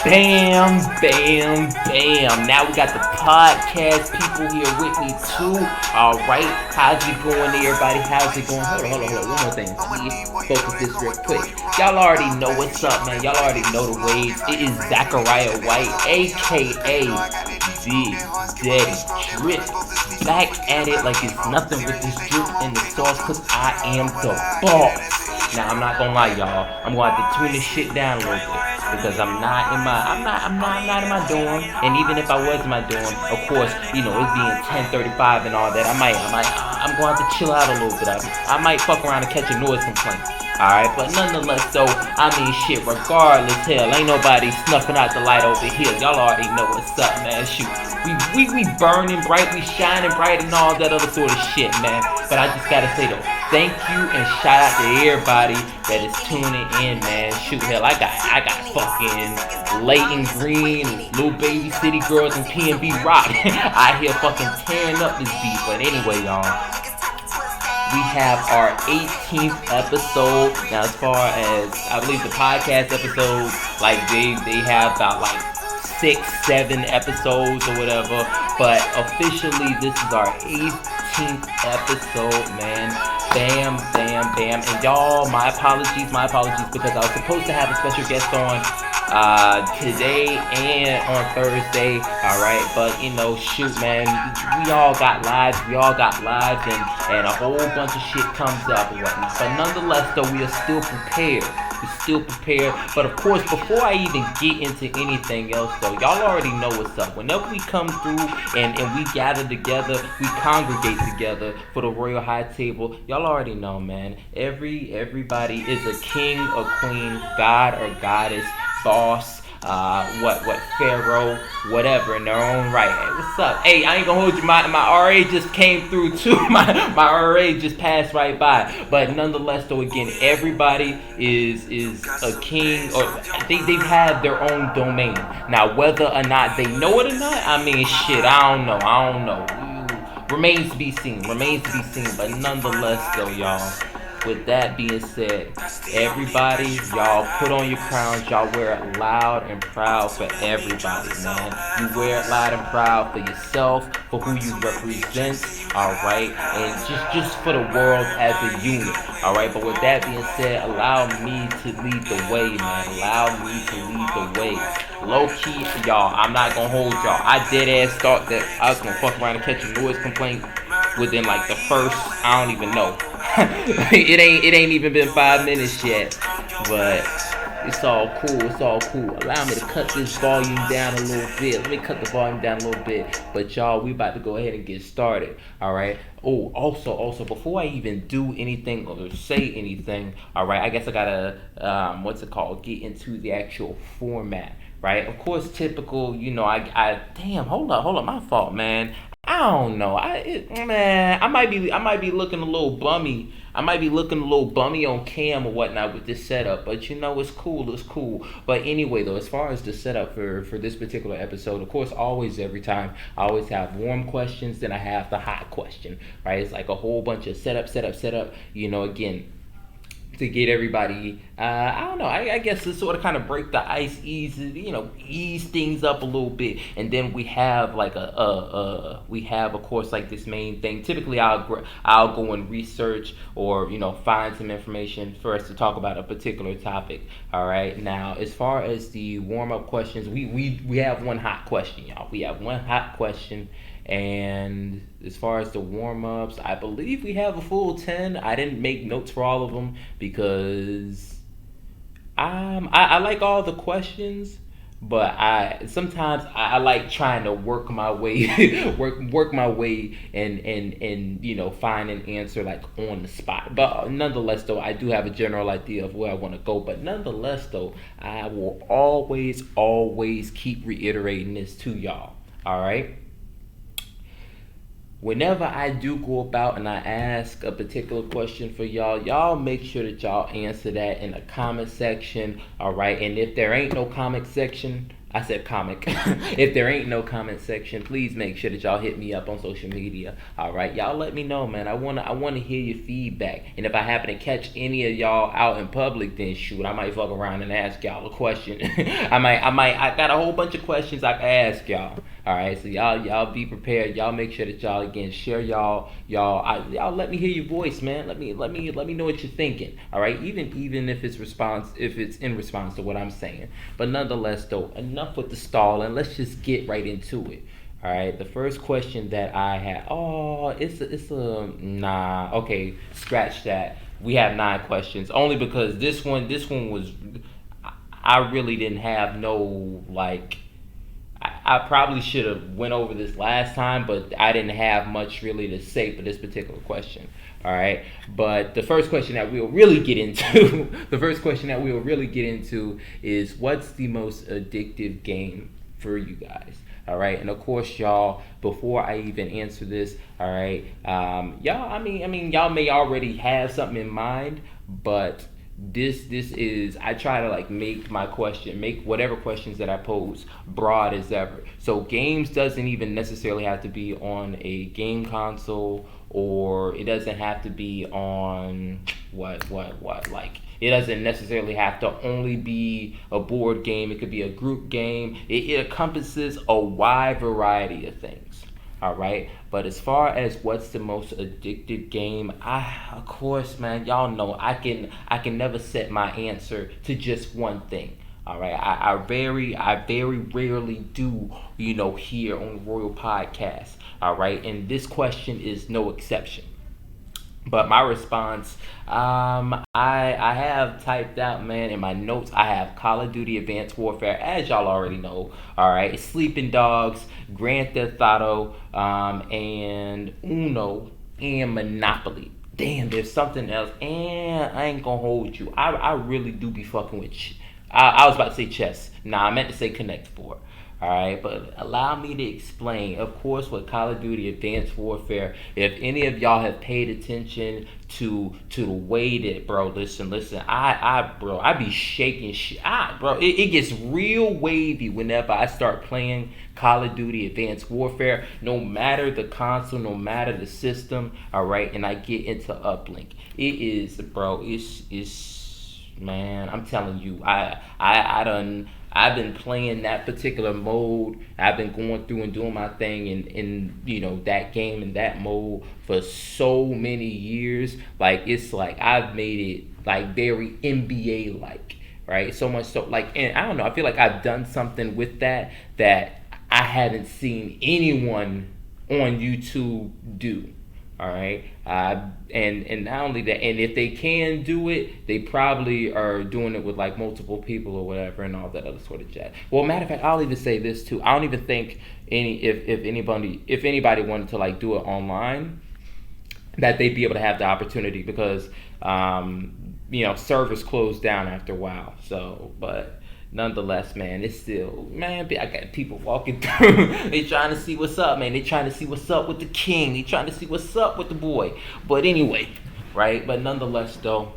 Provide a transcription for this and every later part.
Bam, bam, bam. Now we got the podcast people here with me too. All right, how's it going, everybody? How's it going? Hold on. One more thing. Focus this real quick. Y'all already know what's up, man. Y'all already know the ways. It is Zachariah White, a.k.a. the Daddy Drip. Back at it like it's nothing with this drip and the sauce, cause I am the boss. Now I'm not gonna lie, y'all. I'm gonna have to tune this shit down a little bit because I'm not in my dorm. And even if I was in my dorm, of course, it's being 10:35 and all that. I'm going to have to chill out a little bit. I might fuck around and catch a noise complaint. Alright, but nonetheless, though, shit, regardless, hell, ain't nobody snuffing out the light over here. Y'all already know what's up, man. Shoot, we burning bright, we shining bright, and all that other sort of shit, man. But I just gotta say, though, thank you and shout out to everybody that is tuning in, man. Shoot, hell, I got fucking Leighton Green, Little Baby City Girls, and P&B Rock out here fucking tearing up this beat. But anyway, y'all, we have our 18th episode. Now, as far as I believe the podcast episodes, like they have about like 6-7 episodes or whatever. But officially, this is our 18th episode, man. Bam, bam, bam. And y'all, my apologies, because I was supposed to have a special guest on today and on Thursday, alright, but shoot, man, we all got lives, and a whole bunch of shit comes up and whatnot, but nonetheless, though, we are still prepared. But of course, before I even get into anything else, though, y'all already know what's up. Whenever we come through and we gather together, we congregate together for the Royal High Table, y'all already know, man. Everybody is a king or queen, god or goddess, boss, pharaoh, whatever in their own right. Hey, what's up? Hey, I ain't gonna hold you. My RA just came through too. My RA just passed right by. But nonetheless, though, again, everybody is a king, or they have their own domain. Now, whether or not they know it or not, shit, I don't know. Remains to be seen. But nonetheless, though, y'all, with that being said, everybody, y'all put on your crowns. Y'all wear it loud and proud for everybody, man. You wear it loud and proud for yourself, for who you represent, alright? And just for the world as a unit, alright? But with that being said, allow me to lead the way, man. Low key, y'all, I'm not gonna hold y'all. I dead ass thought that I was gonna fuck around and catch a noise complaint within like the first, I don't even know. it ain't even been 5 minutes yet, but it's all cool. Allow me to cut this volume down a little bit. Let me cut the volume down a little bit. But y'all, we about to go ahead and get started. All right. Oh, also, before I even do anything or say anything, all right, I guess I gotta get into the actual format. Right. Of course, typical. Damn. Hold up. My fault, man. I don't know. I might be looking a little bummy. I might be looking a little bummy on cam or whatnot with this setup, but it's cool. But anyway, though, as far as the setup for this particular episode, of course, always every time I always have warm questions, then I have the hot question. Right? It's like a whole bunch of setup. Again, to get everybody, I don't know, I guess to sort of kind of break the ice, ease things up a little bit, and then we have like we have, of course, like this main thing. Typically, I'll go and research or find some information for us to talk about a particular topic. All right. Now, as far as the warm up questions, we have one hot question, y'all. We have one hot question. And as far as the warm-ups, I believe we have a full 10. I didn't make notes for all of them because I like all the questions, but sometimes I like trying to work my way work my way and find an answer like on the spot. But nonetheless, though, I do have a general idea of where I want to go. But nonetheless, though, I will always keep reiterating this to y'all. All right. Whenever I do go about and I ask a particular question for y'all make sure that y'all answer that in the comment section, all right? And if there ain't no comment section, I said comic. If there ain't no comment section, please make sure that y'all hit me up on social media. All right, y'all let me know, man. I wanna hear your feedback. And if I happen to catch any of y'all out in public, then shoot, I might fuck around and ask y'all a question. I got a whole bunch of questions I can ask y'all. All right, so y'all be prepared. Y'all make sure that y'all again share y'all let me hear your voice, man. Let me know what you're thinking. All right, even if it's in response to what I'm saying. But nonetheless, though, enough with the stall, and let's just get right into it. All right, the first question that I had. Oh, it's a nah. Okay, scratch that. We have 9 questions only because this one was. I really didn't have no like I probably should have went over this last time, but I didn't have much really to say for this particular question. All right, but the first question that we'll really get into, the first question that we'll really get into is what's the most addictive game for you guys? All right, and of course, y'all. Before I even answer this, all right, y'all. I mean, y'all may already have something in mind, but this is I try to like make whatever questions that I pose broad as ever. So games doesn't even necessarily have to be on a game console, or it doesn't have to be on what like it doesn't necessarily have to only be a board game. It could be a group game. It encompasses a wide variety of things. All right, but as far as what's the most addictive game, of course, man, y'all know I can never set my answer to just one thing. All right, I very rarely do here on the Royal Podcast. All right, and this question is no exception. But my response, I have typed out, man, in my notes. I have Call of Duty Advanced Warfare, as y'all already know. All right, Sleeping Dogs, Grand Theft Auto, and Uno and Monopoly. Damn, there's something else, and I ain't gonna hold you. I really do be fucking with. I was about to say chess. Nah, I meant to say Connect Four. All right, but allow me to explain. Of course, with Call of Duty Advanced Warfare, if any of y'all have paid attention to the way that, bro, listen, bro, I be shaking shit. Bro, it gets real wavy whenever I start playing Call of Duty Advanced Warfare. No matter the console, no matter the system, all right, and I get into uplink. It is, bro. It's man. I'm telling you, I done. I've been playing that particular mode. I've been going through and doing my thing in that game and that mode for so many years. Like it's like I've made it like very NBA like, right? So much so like, and I don't know. I feel like I've done something with that I haven't seen anyone on YouTube do. All right, and not only that, and if they can do it, they probably are doing it with like multiple people or whatever, and all that other sort of jazz. Well, matter of fact, I'll even say this too. I don't even think if anybody wanted to like do it online, that they'd be able to have the opportunity because servers close down after a while. So, but nonetheless, man, it's still, man, I got people walking through. They trying to see what's up, man. They trying to see what's up with the king. They trying to see what's up with the boy. But anyway, right? But nonetheless, though,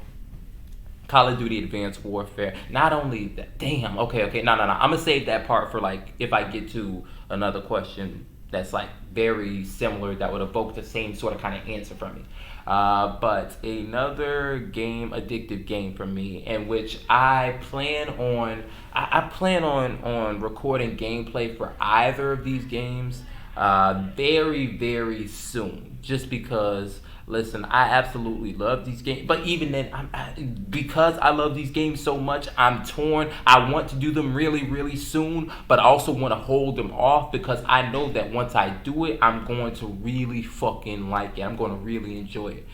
Call of Duty Advanced Warfare. Not only that, damn. Okay. No. I'm gonna save that part for like if I get to another question that's like very similar that would evoke the same sort of kind of answer from me. But another addictive game for me, in which I plan on recording gameplay for either of these games very, very soon. Just because, listen, I absolutely love these games. But even then, because I love these games so much, I'm torn. I want to do them really, really soon, but I also want to hold them off because I know that once I do it, I'm going to really fucking like it. I'm going to really enjoy it.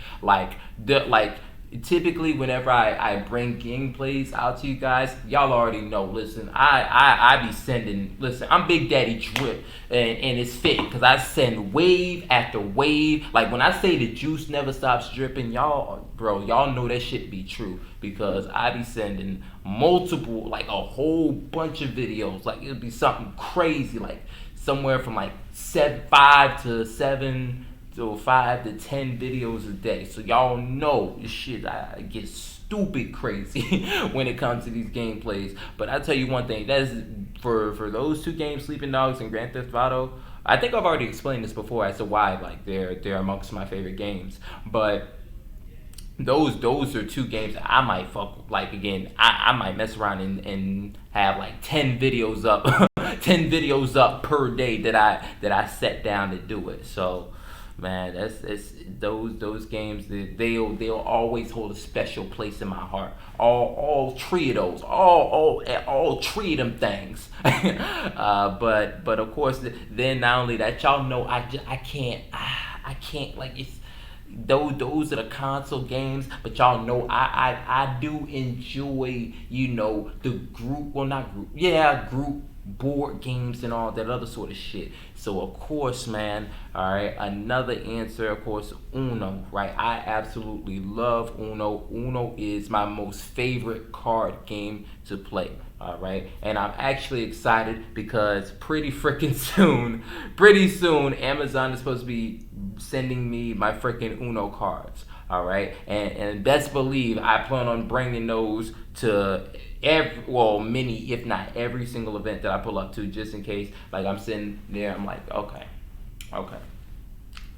Typically whenever I bring gameplays out to you guys, y'all already know. Listen, I be sending. Listen, I'm Big Daddy Drip, and it's fitting because I send wave after wave. Like when I say the juice never stops dripping, y'all know that shit be true because I be sending multiple, like a whole bunch of videos. Like it'll be something crazy, like somewhere from like 5 to 10 videos a day. So y'all know this shit I get stupid crazy when it comes to these gameplays. But I tell you one thing, that's for those two games, Sleeping Dogs and Grand Theft Auto. I think I've already explained this before as to why like they're amongst my favorite games, but those are two games that I might fuck like again. I might mess around and have like 10 videos up, 10 videos up per day that I set down to do it. So man, that's it's those games that they'll always hold a special place in my heart. All three of those, all three of them things. But of course, then not only that, y'all know I can't like it's those are the console games, but y'all know I do enjoy the group, well not group, yeah, group board games and all that other sort of shit. So of course, man, all right, another answer, of course, Uno, right? I absolutely love Uno. Uno is my most favorite card game to play. All right, and I'm actually excited because pretty soon, Amazon is supposed to be sending me my freaking Uno cards. All right, and best believe I plan on bringing those to many, if not every single event that I pull up to, just in case. Like I'm sitting there, I'm like, okay,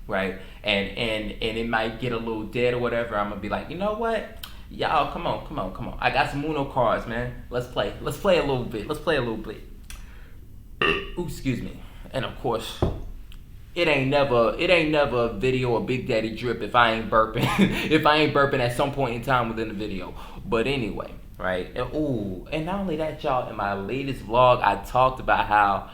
right, and it might get a little dead or whatever. I'm gonna be like, you know what? Y'all, come on. I got some Uno cards, man. Let's play. Let's play a little bit. Ooh, excuse me. And of course, it ain't never a video of Big Daddy drip if I ain't burping. If I ain't burping at some point in time within the video. But anyway, right? And not only that, y'all, in my latest vlog, I talked about how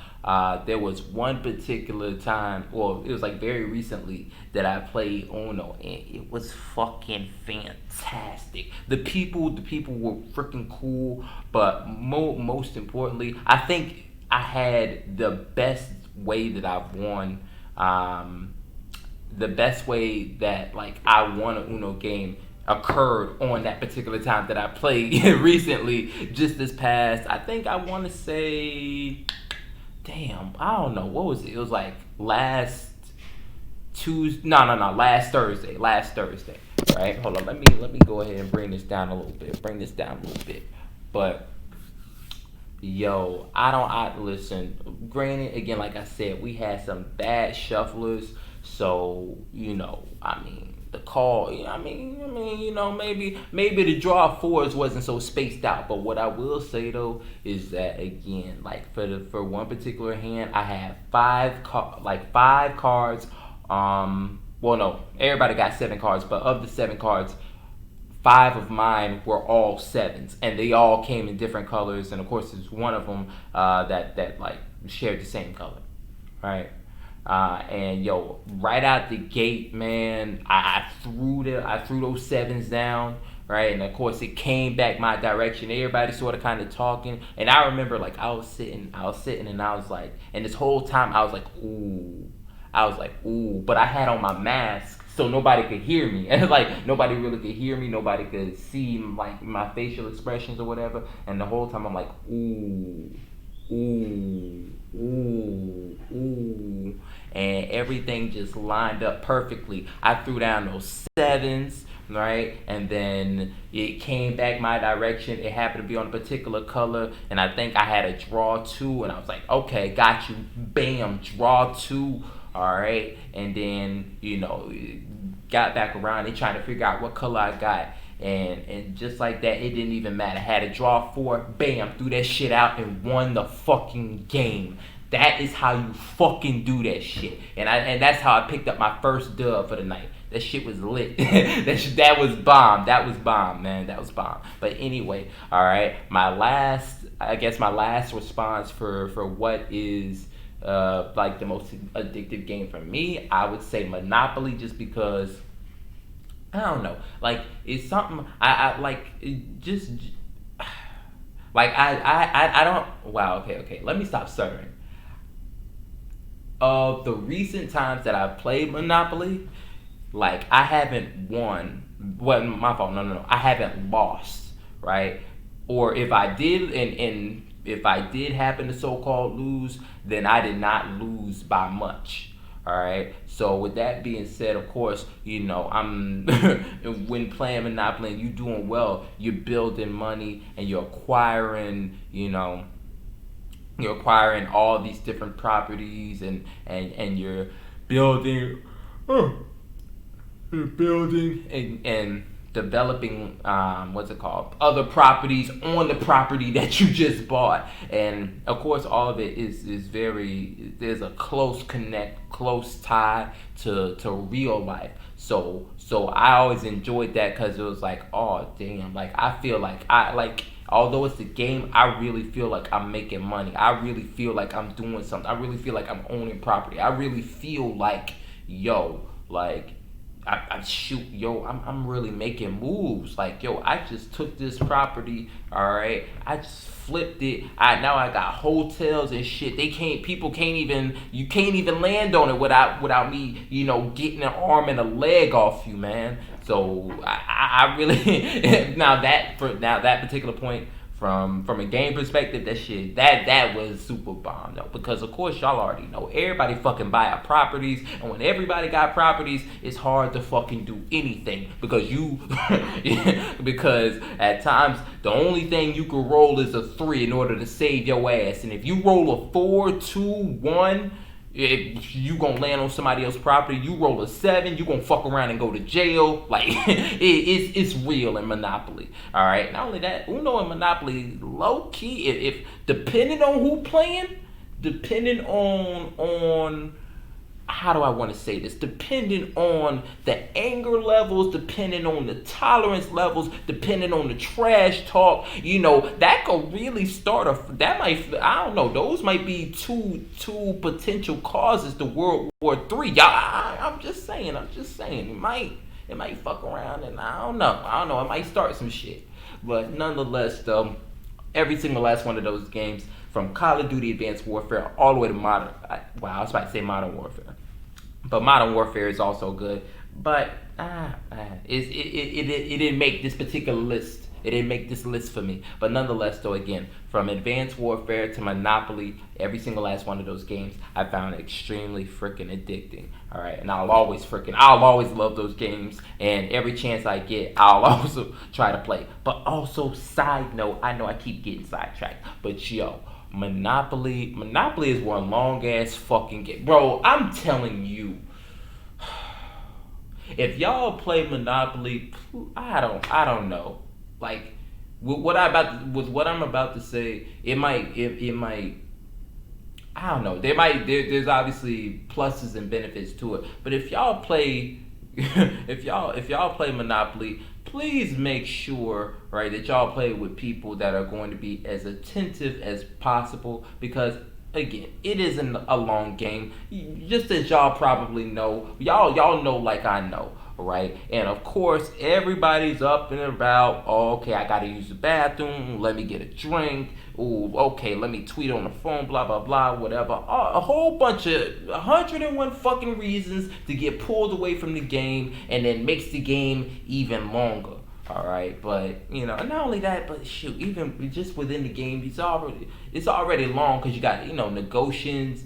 there was one particular time, well, it was like very recently that I played Uno, and it was fucking fantastic. The people were freaking cool, but most importantly, I think I had the best way that I've won. The best way that like I won a Uno game occurred on that particular time that I played recently, just this past. I think I want to say, damn, I don't know what was it. It was like last Tuesday. No, last Thursday. Right? Hold on. Let me go ahead and bring this down a little bit. But yo, I listen. Granted, again, like I said, we had some bad shufflers, so I mean, the call. Maybe the draw fours wasn't so spaced out. But what I will say though is that again, like for one particular hand, I had five cards. Well, no, everybody got 7 cards, but of the 7 cards, 5 of mine were all 7s, and they all came in different colors. And of course, there's one of them that like shared the same color, right? And yo, right out the gate, man, I threw those 7s down, right? And of course, it came back my direction. Everybody sort of kind of talking, and I remember like I was sitting, and I was like, and this whole time I was like, ooh, but I had on my mask, so nobody could hear me. And like nobody really could hear me. Nobody could see like my facial expressions or whatever. And the whole time I'm like, ooh. And everything just lined up perfectly. I threw down those 7s, right? And then it came back my direction. It happened to be on a particular color, and I think I had a draw 2, and I was like, okay, got you. Bam, draw 2. All right, and then got back around. They trying to figure out what color I got, and just like that, it didn't even matter. Had a draw 4, bam, threw that shit out and won the fucking game. That is how you fucking do that shit, and that's how I picked up my first dub for the night. That shit was lit. that was bomb. That was bomb, man. That was bomb. But anyway, all right. My last response for what is like the most addictive game for me, I would say Monopoly, just because I don't know, like it's something I like. It just like I don't. Wow. Okay. Let me stop stuttering. Of the recent times that I've played Monopoly, like I haven't won. Well, my fault. No. I haven't lost. Right. Or if I did, and if I did happen to so-called lose, then I did not lose by much. All right. So with that being said, of course, I'm when playing Monopoly and you doing well, you're building money and you're acquiring, you're acquiring all these different properties, and you're building, and developing, what's it called, other properties on the property that you just bought. And of course all of it is very, there's a close tie to real life. So I always enjoyed that because it was like, oh damn, like I feel like I like, although it's a game, I really feel like I'm making money. I really feel like I'm doing something. I really feel like I'm owning property. I really feel like, yo, like I shoot, yo, I'm really making moves. Like, yo, I just took this property, all right. I just flipped it. Now I got hotels and shit. People can't even, you can't even land on it without me, getting an arm and a leg off you, man. So I really now that particular point, from a game perspective, that was super bomb though, because of course y'all already know everybody fucking buy up properties, and when everybody got properties, it's hard to fucking do anything because because at times the only thing you can roll is a 3 in order to save your ass, and if you roll a 4, 2, 1. If you gonna land on somebody else's property, you roll a 7, you gonna fuck around and go to jail. Like it's real in Monopoly. All right. Not only that, Uno and Monopoly, low key. If depending on who playing, depending on how do I want to say this? Depending on the anger levels, depending on the tolerance levels, depending on the trash talk, that could really start I don't know, those might be two potential causes to World War III. Y'all, I'm just saying, it might fuck around, and I don't know, it might start some shit. But nonetheless, though, every single last one of those games, from Call of Duty Advanced Warfare all the way to I was about to say Modern Warfare. But Modern Warfare is also good. But it didn't make this particular list. It didn't make this list for me. But nonetheless, though, again, from Advanced Warfare to Monopoly, every single last one of those games I found extremely freaking addicting. All right, and I'll always love those games, and every chance I get, I'll also try to play. But also, side note, I know I keep getting sidetracked, but yo, Monopoly is one long ass fucking game, bro. I'm telling you, if y'all play Monopoly, I don't know, like with what I'm about to say, it might. I don't know. There's obviously pluses and benefits to it, but if y'all play, if y'all play Monopoly, please make sure, right, that y'all play with people that are going to be as attentive as possible, because again, it isn't a long game. Just as y'all probably know, y'all know like I know, right? And of course, everybody's up and about. Oh, okay, I gotta use the bathroom. Let me get a drink. Ooh, okay, let me tweet on the phone. Blah blah blah, whatever. A whole bunch of 101 fucking reasons to get pulled away from the game, and then makes the game even longer. All right, but not only that, but shoot, even just within the game, it's already long because you got negotiations.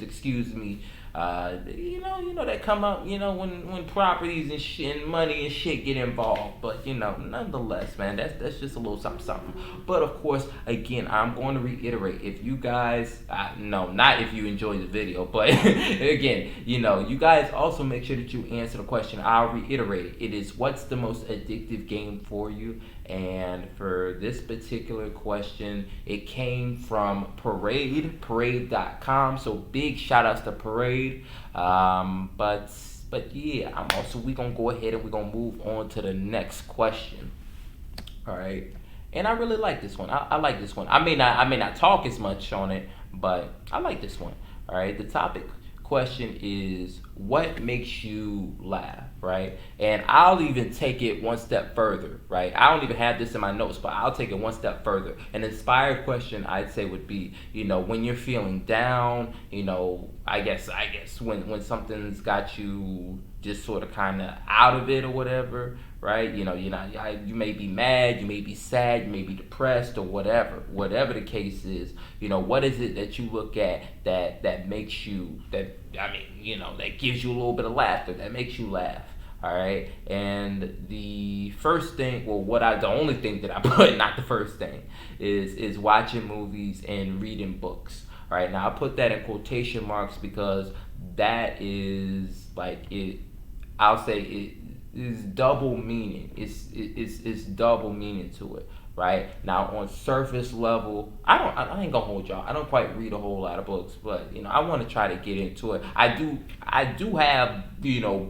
Excuse me. That come up, when properties and shit and money and shit get involved. But nonetheless, man, that's just a little something. But of course, again, I'm going to reiterate, if you guys, no, not if you enjoy the video, but again, you guys also make sure that you answer the question. I'll reiterate it is, what's the most addictive game for you? And for this particular question, it came from parade.com. So big shout outs to Parade. But yeah, we're gonna go ahead and we're gonna move on to the next question. All right. And I really like this one. I like this one. I may not talk as much on it, but I like this one. All right. The topic question is, what makes you laugh, right? And I'll even take it one step further, right? I don't even have this in my notes, but I'll take it one step further. An inspired question, I'd say, would be, when you're feeling down, I guess when something's got you just sort of kind of out of it or whatever, right? You may be mad, you may be sad, you may be depressed or whatever the case is. What is it that you look at that makes you, that gives you a little bit of laughter, that makes you laugh? All right, and the first thing, well, the only thing that I put, not the first thing, is watching movies and reading books. All right, now I put that in quotation marks because that is like it. I'll say it is double meaning. It's double meaning to it. Right now, on surface level, I ain't gonna hold y'all. I don't quite read a whole lot of books, but I want to try to get into it. I do have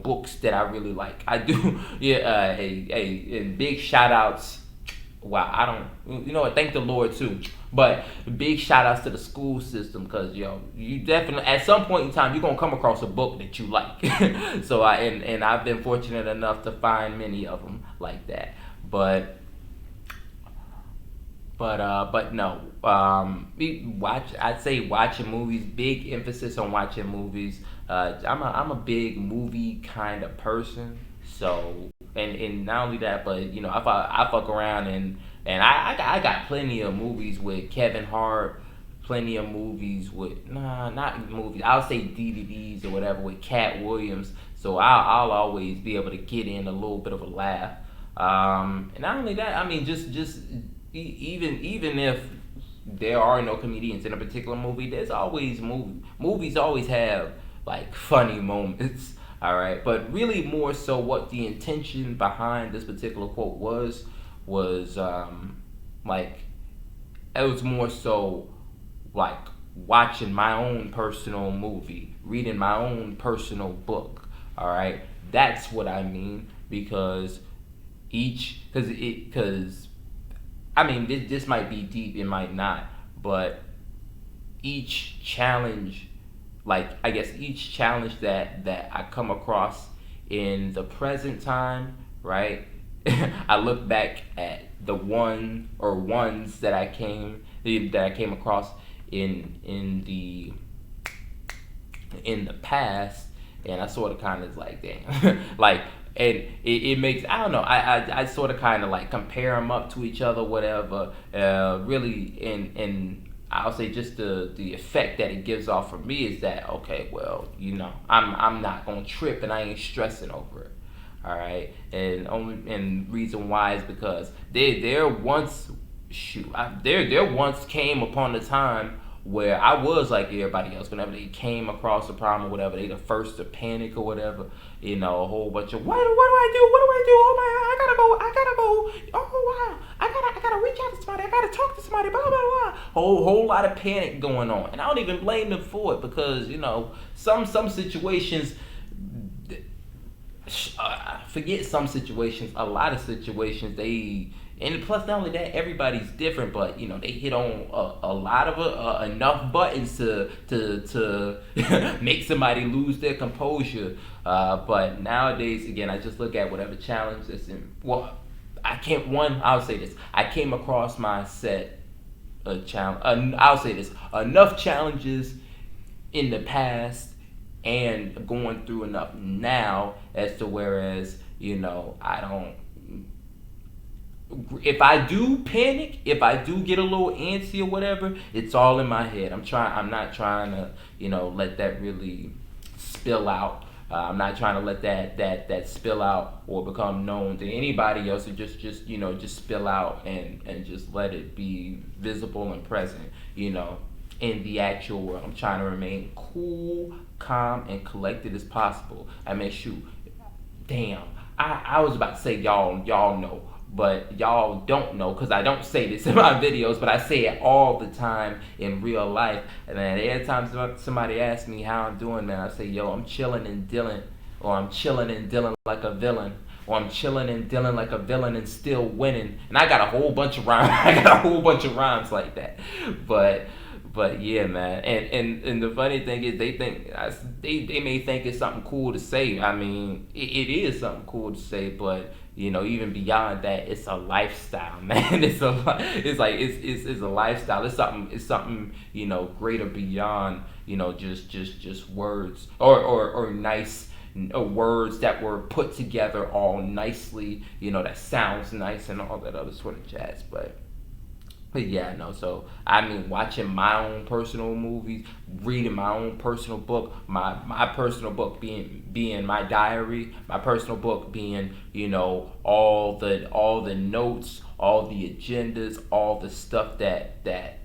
books that I really like. I do yeah. And big shout outs. Wow, I don't. You know what? Thank the Lord too. But big shout outs to the school system because you definitely at some point in time you're gonna come across a book that you like. So and I've been fortunate enough to find many of them like that. But but no. I'd say watching movies. Big emphasis on watching movies. I'm a big movie kind of person. So and not only that, but I fuck around and I got plenty of movies with Kevin Hart. Plenty of movies with not movies. I'll say DVDs or whatever with Cat Williams. So I'll always be able to get in a little bit of a laugh. And not only that, I mean, just even if there are no comedians in a particular movie, there's always movies always have like funny moments. All right, but really more so what the intention behind this particular quote was like it was more so like watching my own personal movie, reading my own personal book. All right, that's what I mean because because I mean this might be deep, it might not, but each challenge, like I guess each challenge that I come across in the present time, right? I look back at the one or ones that I came across in the past, and I sort of kind of like, damn, like, and it makes I don't know. I sort of kind of like compare them up to each other, whatever. Really, and I'll say just the effect that it gives off for me is that okay, well, I'm not gonna trip and I ain't stressing over it. All right, and reason why is because there once there once came upon a time where I was like everybody else. Whenever they came across a problem or whatever, they the first to panic or whatever. A whole bunch of what do I do? What do I do? Oh my God, I gotta go. Oh wow, I gotta reach out to somebody. I gotta talk to somebody. Blah blah blah. Whole lot of panic going on, and I don't even blame them for it because some situations. Forget some situations. A lot of situations they. And plus, not only that, everybody's different, but they hit on a lot of enough buttons to make somebody lose their composure. But nowadays, again, I just look at whatever challenge that's in. Well, I can't. I'll say this. I came across my set a challenge. I'll say this. Enough challenges in the past and going through enough now as to whereas I don't. If I do panic, if I do get a little antsy or whatever, it's all in my head. I'm not trying to let that really spill out. I'm not trying to let that spill out or become known to anybody else, or just spill out and just let it be visible and present in the actual world. I'm trying to remain cool, calm, and collected as possible. I mean, shoot, damn, I was about to say y'all know, but y'all don't know because I don't say this in my videos, but I say it all the time in real life. And then every time somebody asks me how I'm doing, man, I say, yo, I'm chilling and dealing, or I'm chilling and dealing like a villain, or I'm chilling and dealing like a villain and still winning. And I got a whole bunch of rhymes. I got a whole bunch of rhymes like that. But yeah, man, and the funny thing is, they may think it's something cool to say. I mean, it is something cool to say, but even beyond that, it's a lifestyle, man. It's a lifestyle. It's something greater beyond just words or nice words that were put together all nicely. That sounds nice and all that other sort of jazz, but. Yeah, no. So I mean, watching my own personal movies, reading my own personal book, my personal book being my diary, my personal book being all the notes, all the agendas, all the stuff that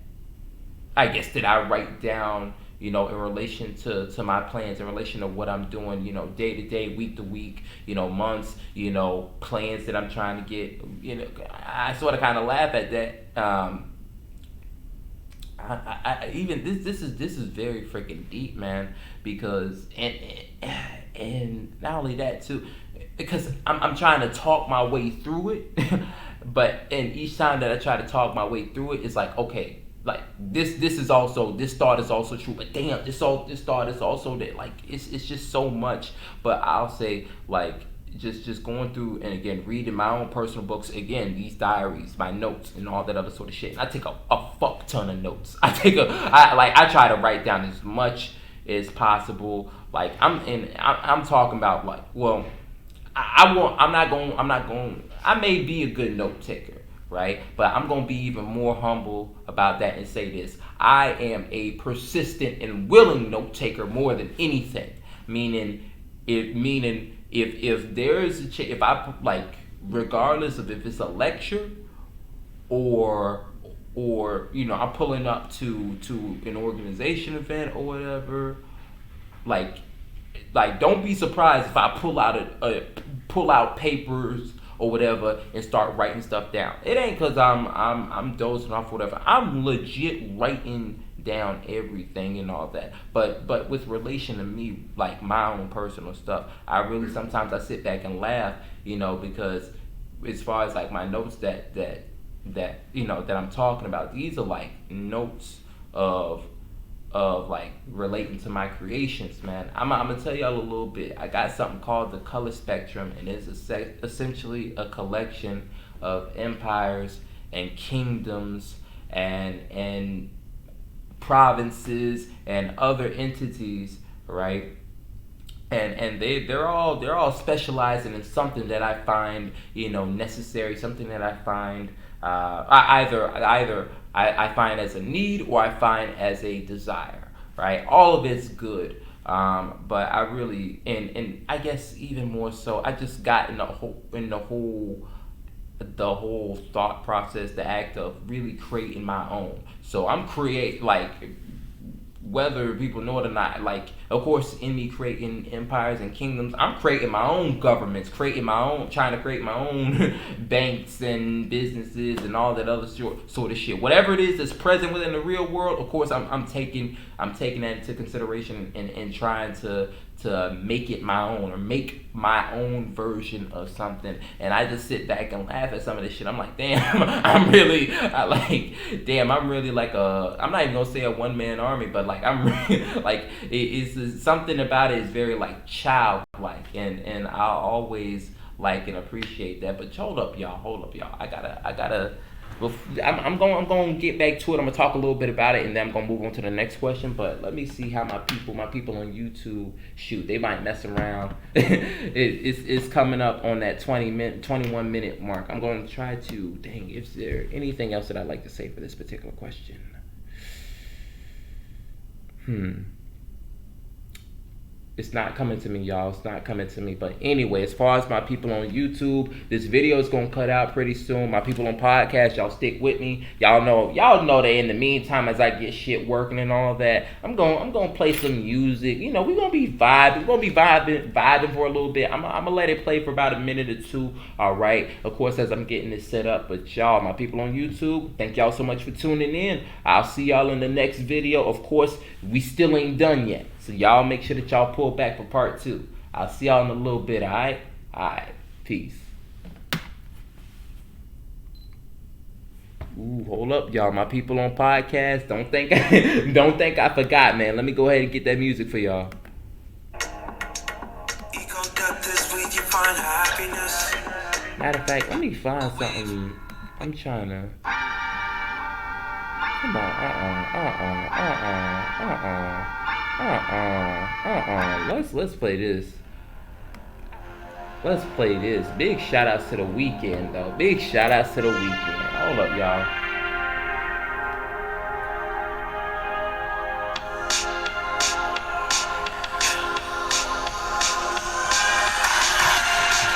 I guess that I write down, in relation to my plans, in relation to what I'm doing, day to day, week to week, months, plans that I'm trying to get. I sort of kind of laugh at that. Even this is very freaking deep, man. Because and not only that too, because I'm trying to talk my way through it, but and each time that I try to talk my way through it, it's like, okay, like this thought is also true, but damn, this thought is also that, like, it's just so much. But I'll say, like, just going through and again reading my own personal books, again, these diaries, my notes and all that other sort of shit. And I take a fuck ton of notes. I try to write down as much as possible. Like, I'm talking about, like, well, I may be a good note taker, right? But I'm gonna be even more humble about that and say this: I am a persistent and willing note taker more than anything. Meaning, if there is if I, like, regardless of if it's a lecture or I'm pulling up to an organization event or whatever, like don't be surprised if I pull out papers or whatever and start writing stuff down. It ain't because I'm dozing off or whatever. I'm legit writing down everything and all that. But with relation to me, like my own personal stuff, I really sometimes I sit back and laugh, because as far as like my notes that I'm talking about, these are like notes of like relating to my creations, man. I'm gonna tell y'all a little bit. I got something called the color spectrum, and it's essentially a collection of empires and kingdoms and provinces and other entities, right? And they're all specializing in something that I find necessary, something that I find I find as a need or I find as a desire, right? All of it's good, but I really and I guess even more so, I just got in the whole thought process, the act of really creating my own. So I'm create like, whether people know it or not, like, of course, in me creating empires and kingdoms, I'm creating my own governments, trying to create my own banks and businesses and all that other sort of shit. Whatever it is that's present within the real world, of course, I'm taking that into consideration and trying to make it my own, or make my own version of something. And I just sit back and laugh at some of this shit. I'm like, damn, I'm really like I'm not even gonna say a one man army, but like I'm really, like it's something about it is very like childlike, and I'll always like and appreciate that. But hold up, y'all. I gotta. I'm going to get back to it. I'm going to talk a little bit about it, and then I'm going to move on to the next question. But let me see how my people on YouTube, shoot, they might mess around. It's coming up on that 21 minute mark. I'm going to try to, dang, is there anything else that I'd like to say for this particular question? It's not coming to me, y'all. It's not coming to me. But anyway, as far as my people on YouTube, this video is gonna cut out pretty soon. My people on podcast, y'all stick with me. Y'all know that in the meantime, as I get shit working and all that, I'm gonna play some music. We're gonna be vibing. We're gonna be vibing for a little bit. I'm gonna let it play for about a minute or two. All right. Of course, as I'm getting this set up. But y'all, my people on YouTube, thank y'all so much for tuning in. I'll see y'all in the next video. Of course, we still ain't done yet. So y'all make sure that y'all pull back for part 2. I'll see y'all in a little bit, alright? Alright, peace. Ooh, hold up, y'all. My people on podcast, don't think I forgot, man. Let me go ahead and get that music for y'all. Matter of fact, let me find something. I'm trying to. Come on, let's play this. Let's play this. Big shout outs to the weekend, though. Big shout outs to the weekend. Hold up, y'all.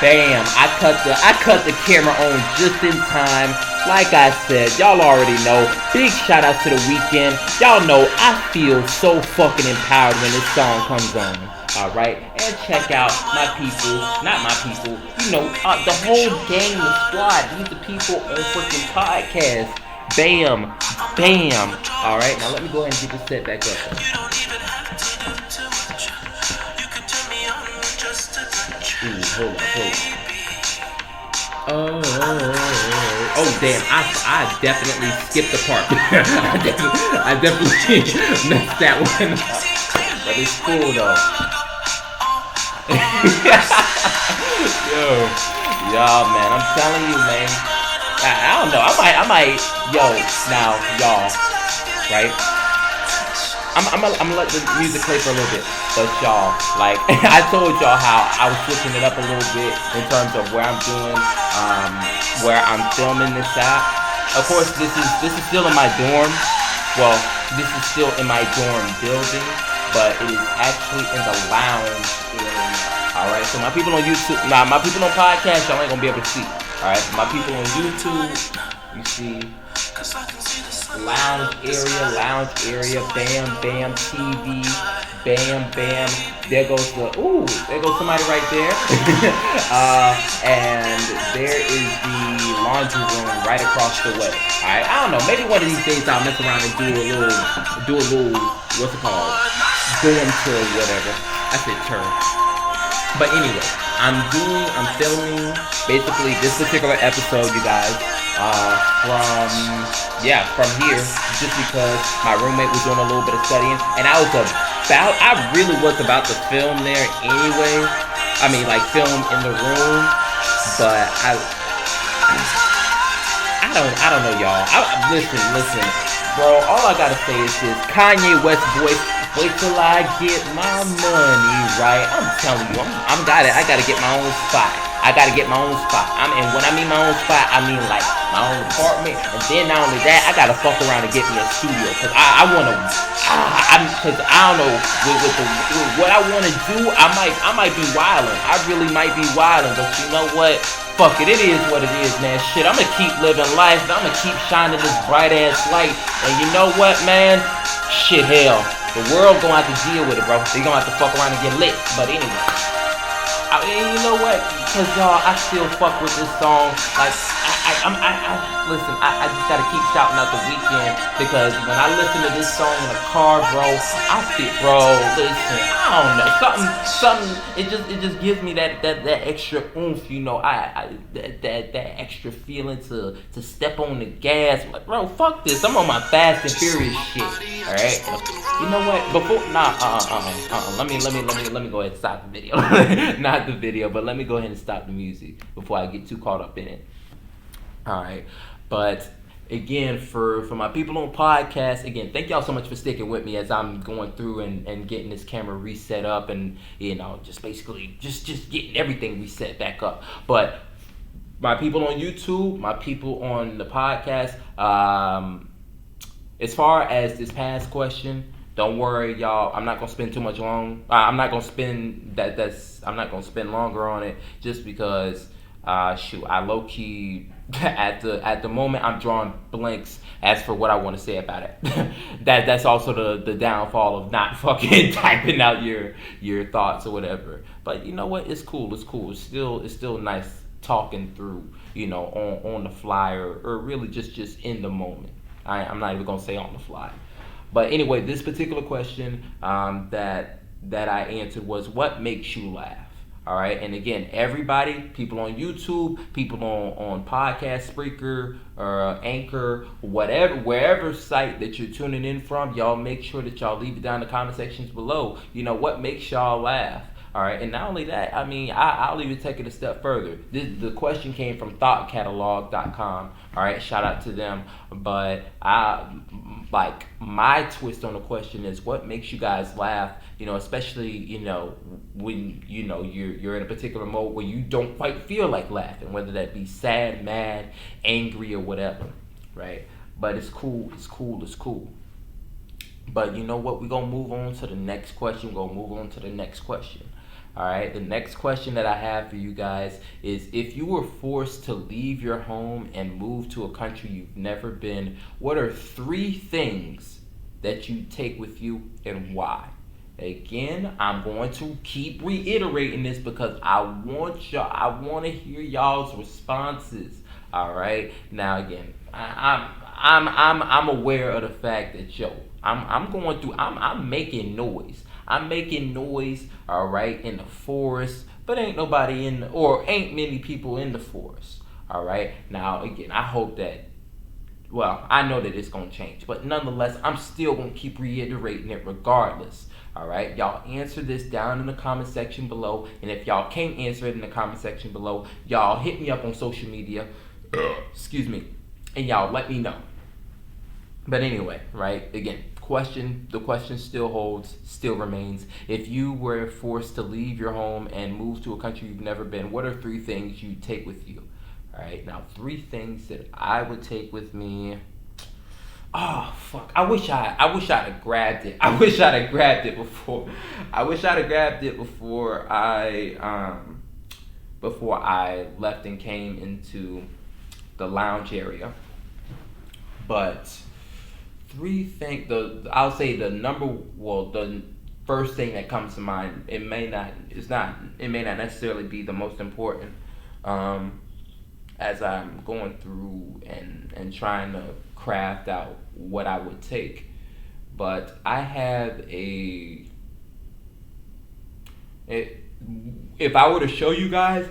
Bam! I cut the camera on just in time. Like I said, y'all already know. Big shout out to the weekend. Y'all know I feel so fucking empowered when this song comes on. Alright? And check out my people, not my people, the whole gang, the squad. These are people on freaking podcast. Bam! Bam! Alright, now let me go ahead and get this set back up. Ooh, hold on. Oh, damn! I definitely skipped the part. I definitely messed that one up. But it's cool though. Yo, man, I'm telling you, man. I don't know. I might. Yo, now, y'all, right? I'm gonna let the music play for a little bit. But y'all, like I told y'all how I was switching it up a little bit in terms of where I'm doing, where I'm filming this at. Of course, this is still in my dorm. Well, this is still in my dorm building, but it is actually in the lounge area. All right, so my people on YouTube, my people on podcast, y'all ain't gonna be able to see. All right, my people on YouTube, you see. Lounge area, bam, bam, TV, bam, bam. There goes somebody right there. And there is the laundry room right across the way. Alright, I don't know, maybe one of these days I'll mess around and do a little, what's it called? Dorm tour, whatever. I said turn. But anyway, I'm filming basically this particular episode, you guys. From here, just because my roommate was doing a little bit of studying, and I really was about to film there anyway. I mean, like film in the room, but I don't know, y'all. Listen, bro. All I gotta say is this: Kanye West voice. Wait till I get my money right. I'm telling you, I gotta get my own spot. I gotta get my own spot. And when I mean my own spot, I mean like my own apartment. And then not only that, I gotta fuck around and get me a studio. Cause I wanna, cause I don't know, with what I wanna do, I might be wildin'. I really might be wildin'. But you know what? Fuck it, it is what it is, man. Shit, I'm gonna keep living life. I'm gonna keep shining this bright ass light. And you know what, man? Shit, hell. The world gonna have to deal with it, bro. They gonna have to fuck around and get lit. But anyway, you know what? Cause y'all, I still fuck with this song. Like, listen. I just gotta keep shouting out the weekend because when I listen to this song in the car, bro, listen, I don't know, something. It just gives me that extra oomph, you know. That extra feeling to step on the gas. I'm like, bro, fuck this. I'm on my Fast and Furious shit. All right. You know what? Let me go ahead and stop the video. Not the video, but let me go ahead and stop the music before I get too caught up in it. All right, but again, for my people on podcast, again, thank y'all so much for sticking with me as I'm going through and getting this camera reset up and just basically just getting everything reset back up. But my people on YouTube, my people on the podcast, as far as this past question, don't worry, y'all. I'm not gonna spend too much long. I'm not gonna spend longer on it just because. I low key at the moment I'm drawing blanks as for what I want to say about it. That's also the downfall of not fucking typing out your thoughts or whatever. But you know what? It's cool. It's still nice talking through on the fly or really just in the moment. I'm not even gonna say on the fly. But anyway, this particular question that I answered was, what makes you laugh? All right, and again, everybody, people on YouTube, people on Podcast Spreaker or Anchor, wherever site that you're tuning in from, y'all make sure that y'all leave it down in the comment sections below. What makes y'all laugh? All right, and not only that, I mean, I'll even take it a step further. The question came from thoughtcatalog.com. All right, shout out to them. But my twist on the question is, what makes you guys laugh? Especially when you're in a particular mode where you don't quite feel like laughing, whether that be sad, mad, angry, or whatever, right? But it's cool. But you know what? We're gonna move on to the next question. All right. The next question that I have for you guys is, if you were forced to leave your home and move to a country you've never been, what are three things that you take with you and why? Again, I'm going to keep reiterating this because I want to hear y'all's responses. All right. Now again, I'm aware of the fact that I'm going through, I'm making noise. I'm making noise, all right, in the forest, but ain't nobody in, or ain't many people in the forest, all right. Now again, I hope that, well, I know that it's gonna change, but nonetheless, I'm still gonna keep reiterating it regardless. All right, y'all answer this down in the comment section below, and if y'all can't answer it in the comment section below, y'all hit me up on social media. Excuse me, and y'all let me know. But anyway, right? Again, the question still holds, still remains. If you were forced to leave your home and move to a country you've never been, what are three things you take with you? All right, now three things that I would take with me. Oh fuck! I wish I'd have grabbed it. I wish I'd have grabbed it before. I wish I'd have grabbed it before I left and came into the lounge area. But three things. I'll say the number. Well, the first thing that comes to mind. It may not. It's not. It may not necessarily be the most important. As I'm going through and trying to craft out what I would take, but I have if I were to show you guys,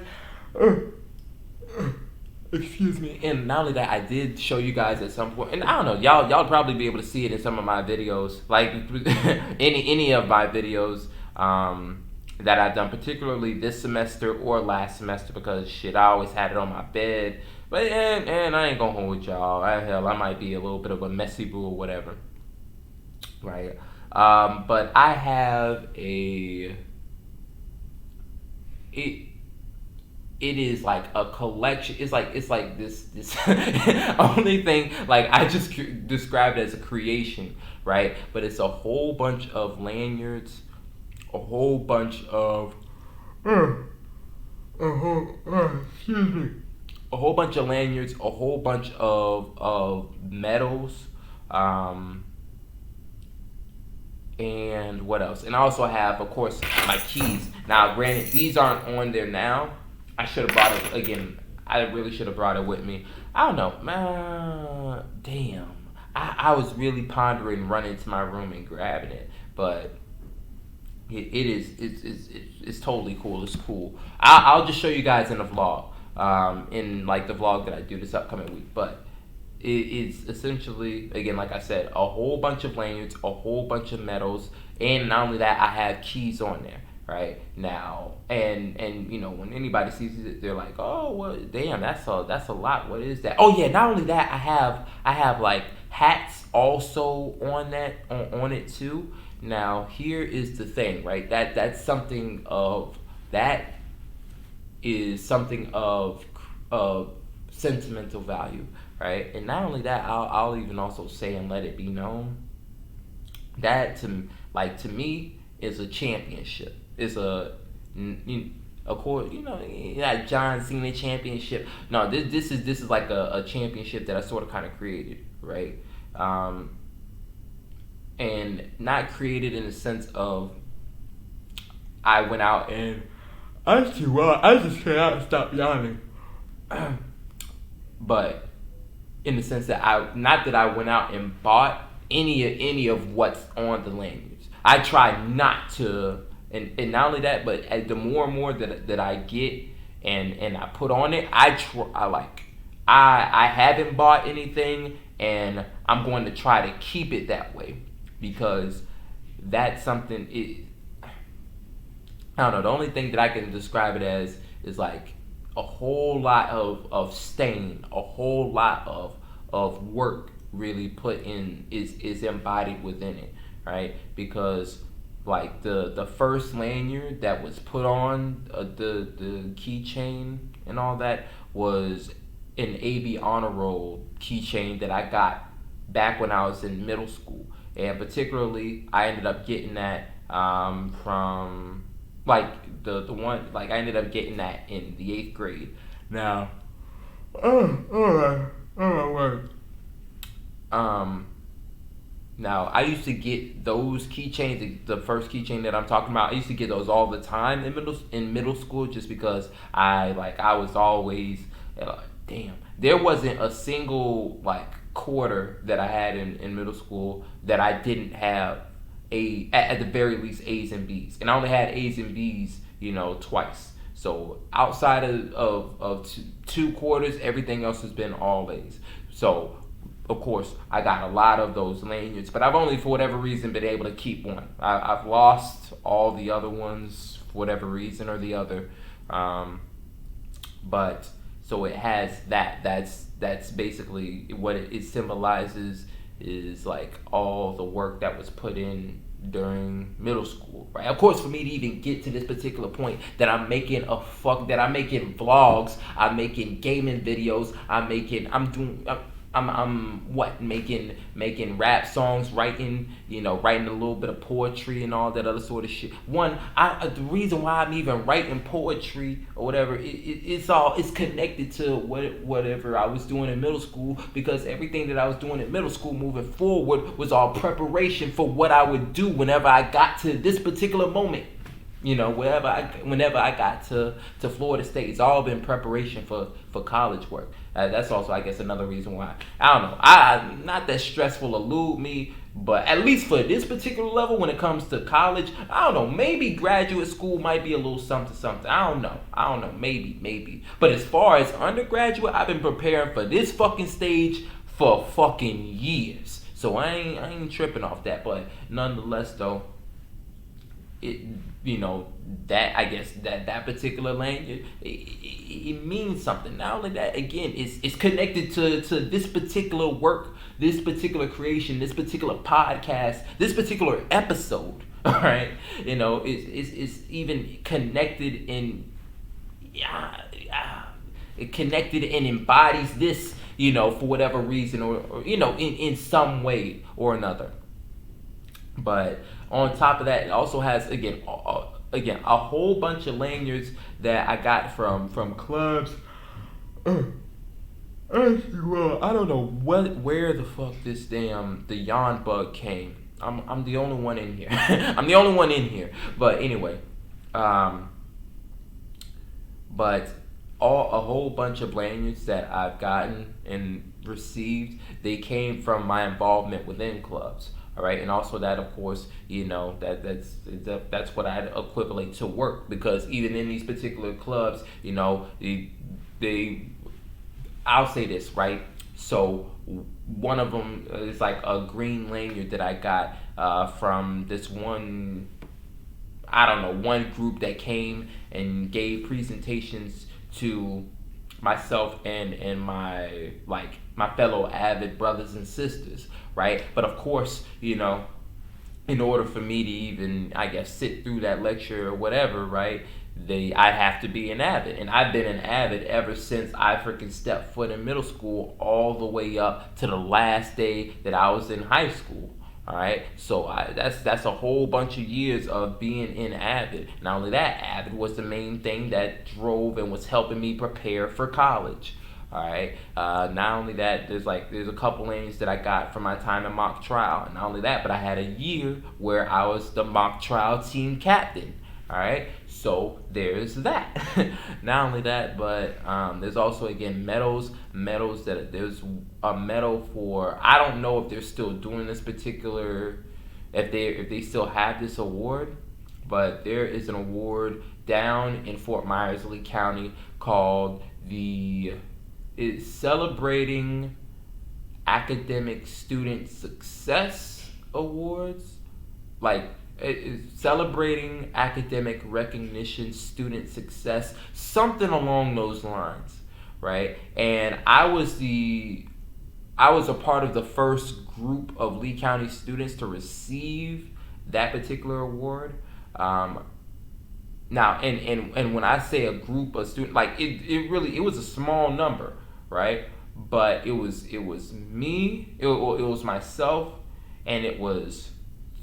excuse me, and not only that, I did show you guys at some point, and I don't know, y'all probably be able to see it in some of my videos, like any of my videos that I've done, particularly this semester or last semester, because shit, I always had it on my bed. But and I ain't gonna hold y'all. Hell, I might be a little bit of a messy boo or whatever, right? But I have it is like a collection. It's like this only thing, like I just described it as a creation, right? But it's a whole bunch of lanyards, a whole bunch of excuse me, a whole bunch of lanyards, a whole bunch of medals, and what else? And I also have, of course, my keys. Now, granted, these aren't on there now. I should have brought it again. I really should have brought it with me. I don't know, man. Damn, I was really pondering running to my room and grabbing it, but it's totally cool. It's cool. I'll just show you guys in the vlog, in like the vlog that I do this upcoming week. But it is essentially, again, like I said, a whole bunch of lanyards, a whole bunch of medals, and not only that, I have keys on there. Right now, and you know, when anybody sees it, they're like, "Oh, well, damn, that's a lot. What is that?" Oh yeah, not only that, I have like hats also on on it too. Now here is the thing, right? That is something of sentimental value, right? And not only that, I'll even also say and let it be known that to me is a championship. It's that John Cena championship. No, this is like a championship that I sort of kind of created, right? And not created in the sense of I went out and actually, well, I just cannot stop yawning. But in the sense that not that I went out and bought any of what's on the lanyards. I try not to, and not only that, but as the more and more that I get and I put on it, I haven't bought anything, and I'm going to try to keep it that way, because that's something. I don't know. The only thing that I can describe it as is like a whole lot of stain, a whole lot of work really put in is embodied within it, right? Because like the first lanyard that was put on the keychain and all that was an AB honor roll keychain that I got back when I was in middle school, and particularly I ended up getting that from Like the one, like I ended up getting that in the 8th grade. Now, um, now I used to get those keychains, the first keychain that I'm talking about. I used to get those all the time in middle school, just because I was always damn. There wasn't a single like quarter that I had in middle school that I didn't have at the very least A's and B's, and I only had A's and B's, twice. So outside of two quarters, everything else has been all A's. So of course, I got a lot of those lanyards, but I've only, for whatever reason, been able to keep one. I've lost all the other ones for whatever reason or the other. Um, but so it has that. That's basically what it symbolizes, is like all the work that was put in during middle school, right? Of course, for me to even get to this particular point, that I'm making vlogs, I'm making gaming videos, I'm what, making rap songs, writing a little bit of poetry and all that other sort of shit. The reason why I'm even writing poetry or whatever, it's connected to whatever I was doing in middle school, because everything that I was doing in middle school moving forward was all preparation for what I would do whenever I got to this particular moment. Whenever I got to Florida State, it's all been preparation for college work. That's also, I guess, another reason why, I don't know, I not that stressful elude me, but at least for this particular level, when it comes to college, I don't know, maybe graduate school might be a little something something. I don't know, maybe. But as far as undergraduate, I've been preparing for this fucking stage for fucking years. So I ain't tripping off that. But nonetheless, though, it that, I guess, that particular language, it means something. Not only that, again, it's connected to this particular work, this particular creation, this particular podcast, this particular episode. All right, it's even connected in, it connected and embodies this, for whatever reason, or in some way or another. But on top of that, it also has, again, a whole bunch of lanyards that I got from clubs. Well, I don't know where the fuck the yawn bug came. I'm the only one in here. I'm the only one in here. But anyway, but a whole bunch of lanyards that I've gotten and received, they came from my involvement within clubs. All right, and also that, of course, that's what I equivalent to work, because even in these particular clubs, they I'll say this, right? So one of them is like a green lanyard that I got from this one, I don't know, one group that came and gave presentations to myself and my fellow avid brothers and sisters, right? But of course, in order for me to even, I guess, sit through that lecture or whatever, right, I have to be an avid. And I've been an avid ever since I freaking stepped foot in middle school, all the way up to the last day that I was in high school. All right, so that's a whole bunch of years of being in Avid. Not only that, Avid was the main thing that drove and was helping me prepare for college. All right, not only that, there's a couple lanes that I got from my time in mock trial. Not only that, but I had a year where I was the mock trial team captain. All right, so there's that. Not only that, but there's also, again, medals that there's a medal for, I don't know if they're still doing this particular, if they still have this award, but there is an award down in Fort Myers, Lee County, called it's Celebrating Academic Student Success Awards, celebrating academic recognition, student success, something along those lines, right? And I was a part of the first group of Lee County students to receive that particular award. Now, and when I say a group of students, it was a small number, right? But it was me, it was myself, and it was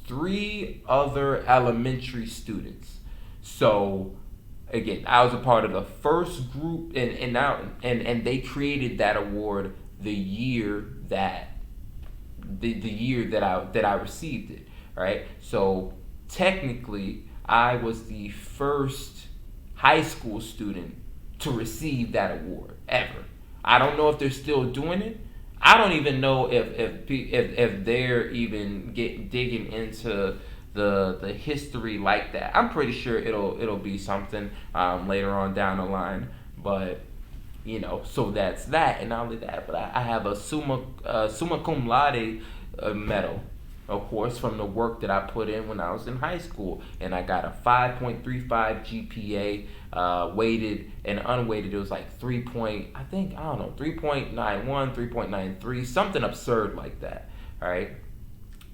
3 other elementary students. So again, I was a part of the first group, and they created that award the year that the year that I received it, right? So technically, I was the first high school student to receive that award ever. I don't know if they're still doing it. I don't even know if they're even digging into the history like that. I'm pretty sure it'll be something later on down the line, but so that's that. And not only that, but I have a summa cum laude medal, of course, from the work that I put in when I was in high school, and I got a 5.35 GPA. Weighted and unweighted, it was like 3.91, 3.93, something absurd like that. All right.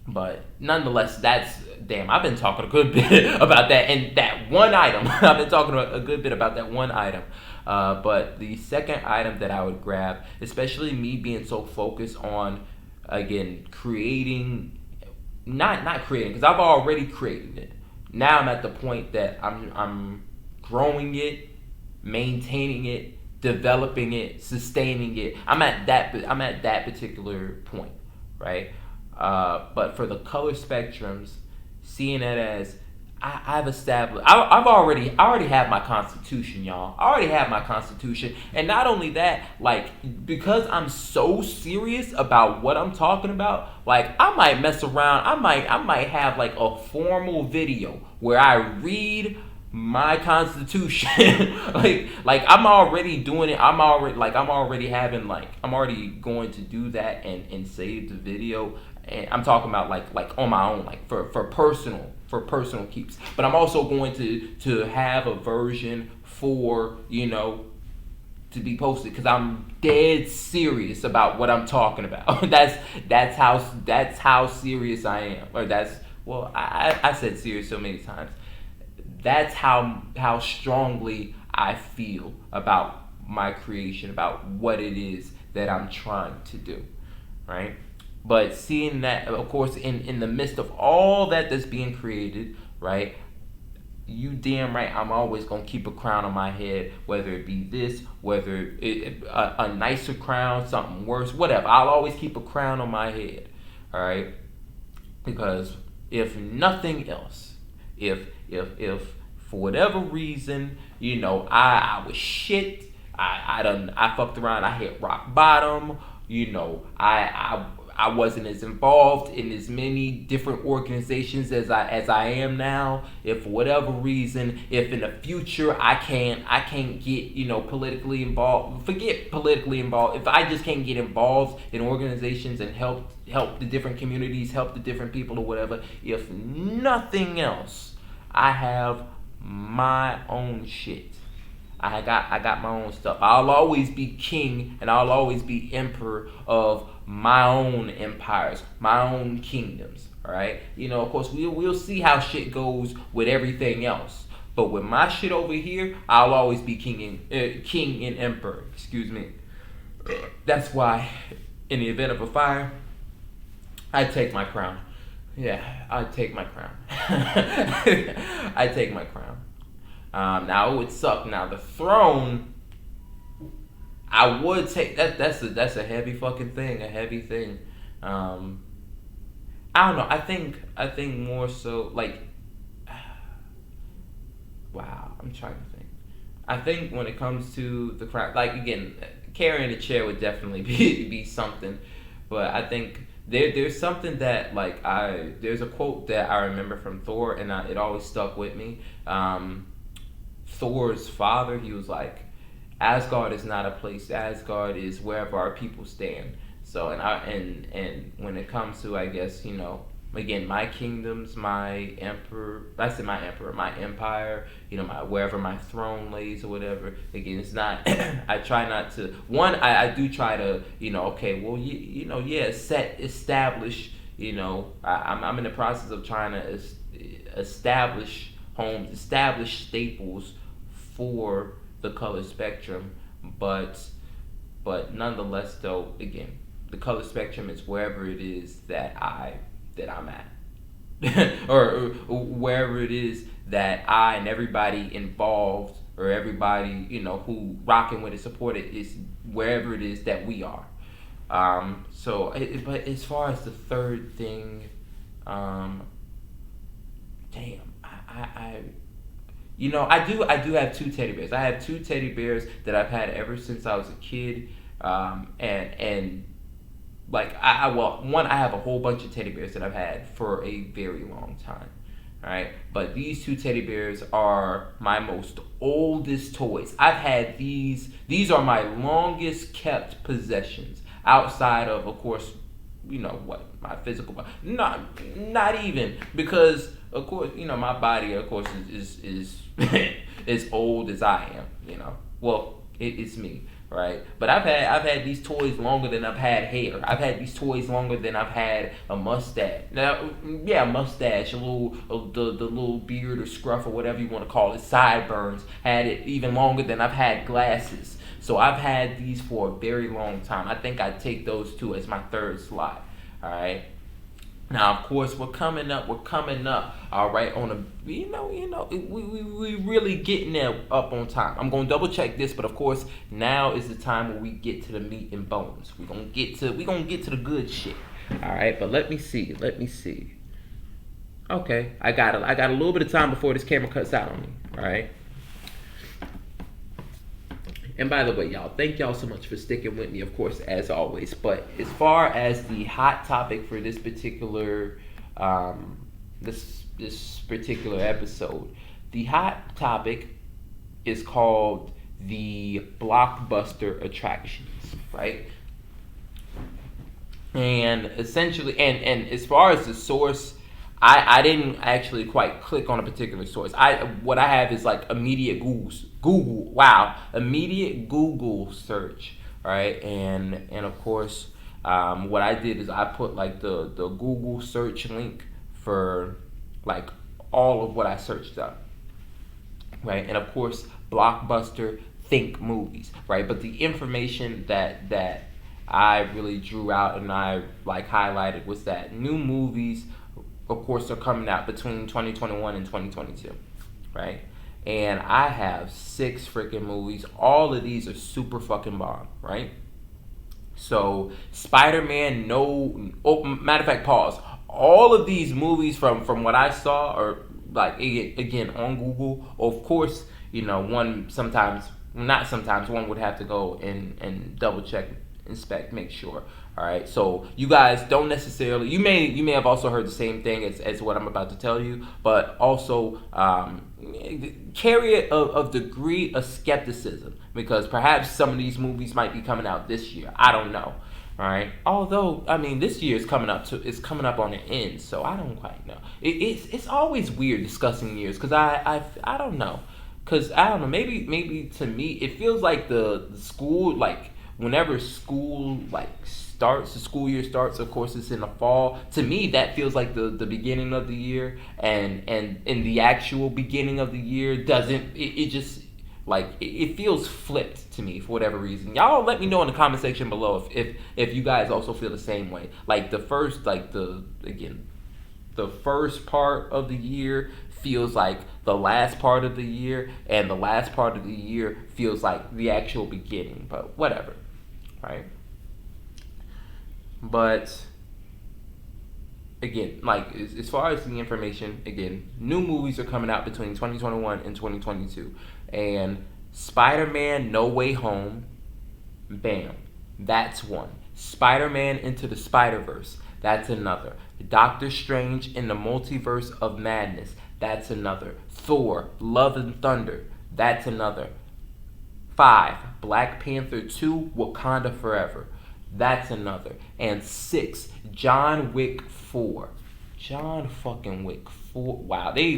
But nonetheless, I've been talking a good bit about that and that one item. I've been talking a good bit about that one item. But the second item that I would grab, especially me being so focused on, again, creating, not creating, because I've already created it. Now I'm at the point that I'm growing it, maintaining it, developing it, sustaining it. I'm at that particular point, right? But for the color spectrums, seeing it as I've established, I already have my constitution, y'all. I already have my constitution, and not only that, like, because I'm so serious about what I'm talking about, like, I might mess around. I might have like a formal video where I read my constitution. like I'm already doing it. I'm already going to do that and save the video. And I'm talking about like on my own, like for personal keeps. But I'm also going to have a version for to be posted, because I'm dead serious about what I'm talking about. that's how serious I am. Or I said serious so many times. That's how strongly I feel about my creation, about what it is that I'm trying to do, right? But seeing that, of course, in the midst of all that's being created, right? You damn right, I'm always gonna keep a crown on my head, whether it be this, whether a nicer crown, something worse, whatever. I'll always keep a crown on my head, all right? Because if nothing else, if for whatever reason, I was shit, I fucked around, I hit rock bottom, I wasn't as involved in as many different organizations as I am now. If for whatever reason, if in the future I can't get politically involved, forget politically involved. If I just can't get involved in organizations and help the different communities, help the different people or whatever, if nothing else, I have my own shit. I got my own stuff. I'll always be king and I'll always be emperor of my own empires, my own kingdoms. All right. Of course, we'll see how shit goes with everything else. But with my shit over here, I'll always be king and emperor. Excuse me. That's why, in the event of a fire, I take my crown. Yeah, I take my crown. I take my crown. Now it would suck. Now the throne, I would take that. That's a heavy fucking thing. A heavy thing. I don't know. I think more so like. Wow, I'm trying to think. I think when it comes to the crown, like again, carrying a chair would definitely be something, but I think there's something that there's a quote that I remember from Thor, and it always stuck with me. Thor's father, he was like, Asgard is not a place. Asgard is wherever our people stand. So and when it comes to, I guess, again, my kingdoms, my emperor, I said my emperor, my empire, my wherever my throne lays or whatever. Again, it's not. I try not to. I do try to, okay, well, establish. I'm in the process of trying to establish homes, establish staples for the color spectrum, but nonetheless, though, again, the color spectrum is wherever it is that I'm at, or wherever it is that I and everybody involved, or everybody, who rocking with it, support it, is wherever it is that we are. But as far as the third thing, um, damn, I do have two teddy bears. I have two teddy bears that I've had ever since I was a kid, and like well, one, I have a whole bunch of teddy bears that I've had for a very long time. Right, but these two teddy bears are my most oldest toys. I've had these. These are my longest kept possessions outside of course, what, my physical body. Not even, because of course, my body, of course, is as old as I am. Well, it's me, right? But I've had these toys longer than I've had hair. I've had these toys longer than I've had a mustache. Now, yeah, mustache, the little beard or scruff or whatever you want to call it, sideburns. Had it even longer than I've had glasses. So I've had these for a very long time. I think I take those two as my third slot. All right. Now, of course, we're coming up. All right, on a, we really getting there up on time. I'm gonna double check this, but of course, now is the time where we get to the meat and bones. We're gonna get to the good shit. All right, but let me see. Okay, I got a little bit of time before this camera cuts out on me. All right. And by the way, y'all, thank y'all so much for sticking with me, of course, as always. But as far as the hot topic for this particular this particular episode, the hot topic is called the blockbuster attractions, right? And essentially, and as far as the source, I didn't actually quite click on a particular source. What I have is like immediate immediate Google search, right? And of course, what I did is I put like the Google search link for like all of what I searched up, right? And of course, blockbuster, think movies, right? But the information that I really drew out and I like highlighted was that new movies, of course, are coming out between 2021 and 2022, right? And I have 6 freaking movies. All of these are super fucking bomb, right? So, Spider-Man, no... Oh, matter of fact, pause. All of these movies from what I saw are, like, again, on Google. Of course, one would have to go and double check, inspect, make sure. All right, so you guys don't necessarily. You may have also heard the same thing as what I'm about to tell you, but also carry a degree of skepticism, because perhaps some of these movies might be coming out this year. I don't know. All right. Although, I mean, this year is coming up on the end, so I don't quite know. It's always weird discussing years, because I don't know, because I don't know. Maybe to me it feels like the school, like whenever school starts, the school year starts, of course it's in the fall. To me, that feels like the beginning of the year, and in the actual beginning of the year doesn't. It just like it feels flipped to me for whatever reason. Y'all let me know in the comment section below if you guys also feel the same way. Like the first part of the year feels like the last part of the year, and the last part of the year feels like the actual beginning. But whatever, right? But again, like as far as the information, again, new movies are coming out between 2021 and 2022, and Spider-Man: No Way Home, bam, that's one. Spider-Man Into the Spider-Verse, that's another. Doctor Strange in the Multiverse of Madness, that's another. Thor: Love and Thunder, that's another. 5. Black Panther 2: Wakanda Forever, that's another. And 6. John Wick 4. John fucking Wick 4. Wow, they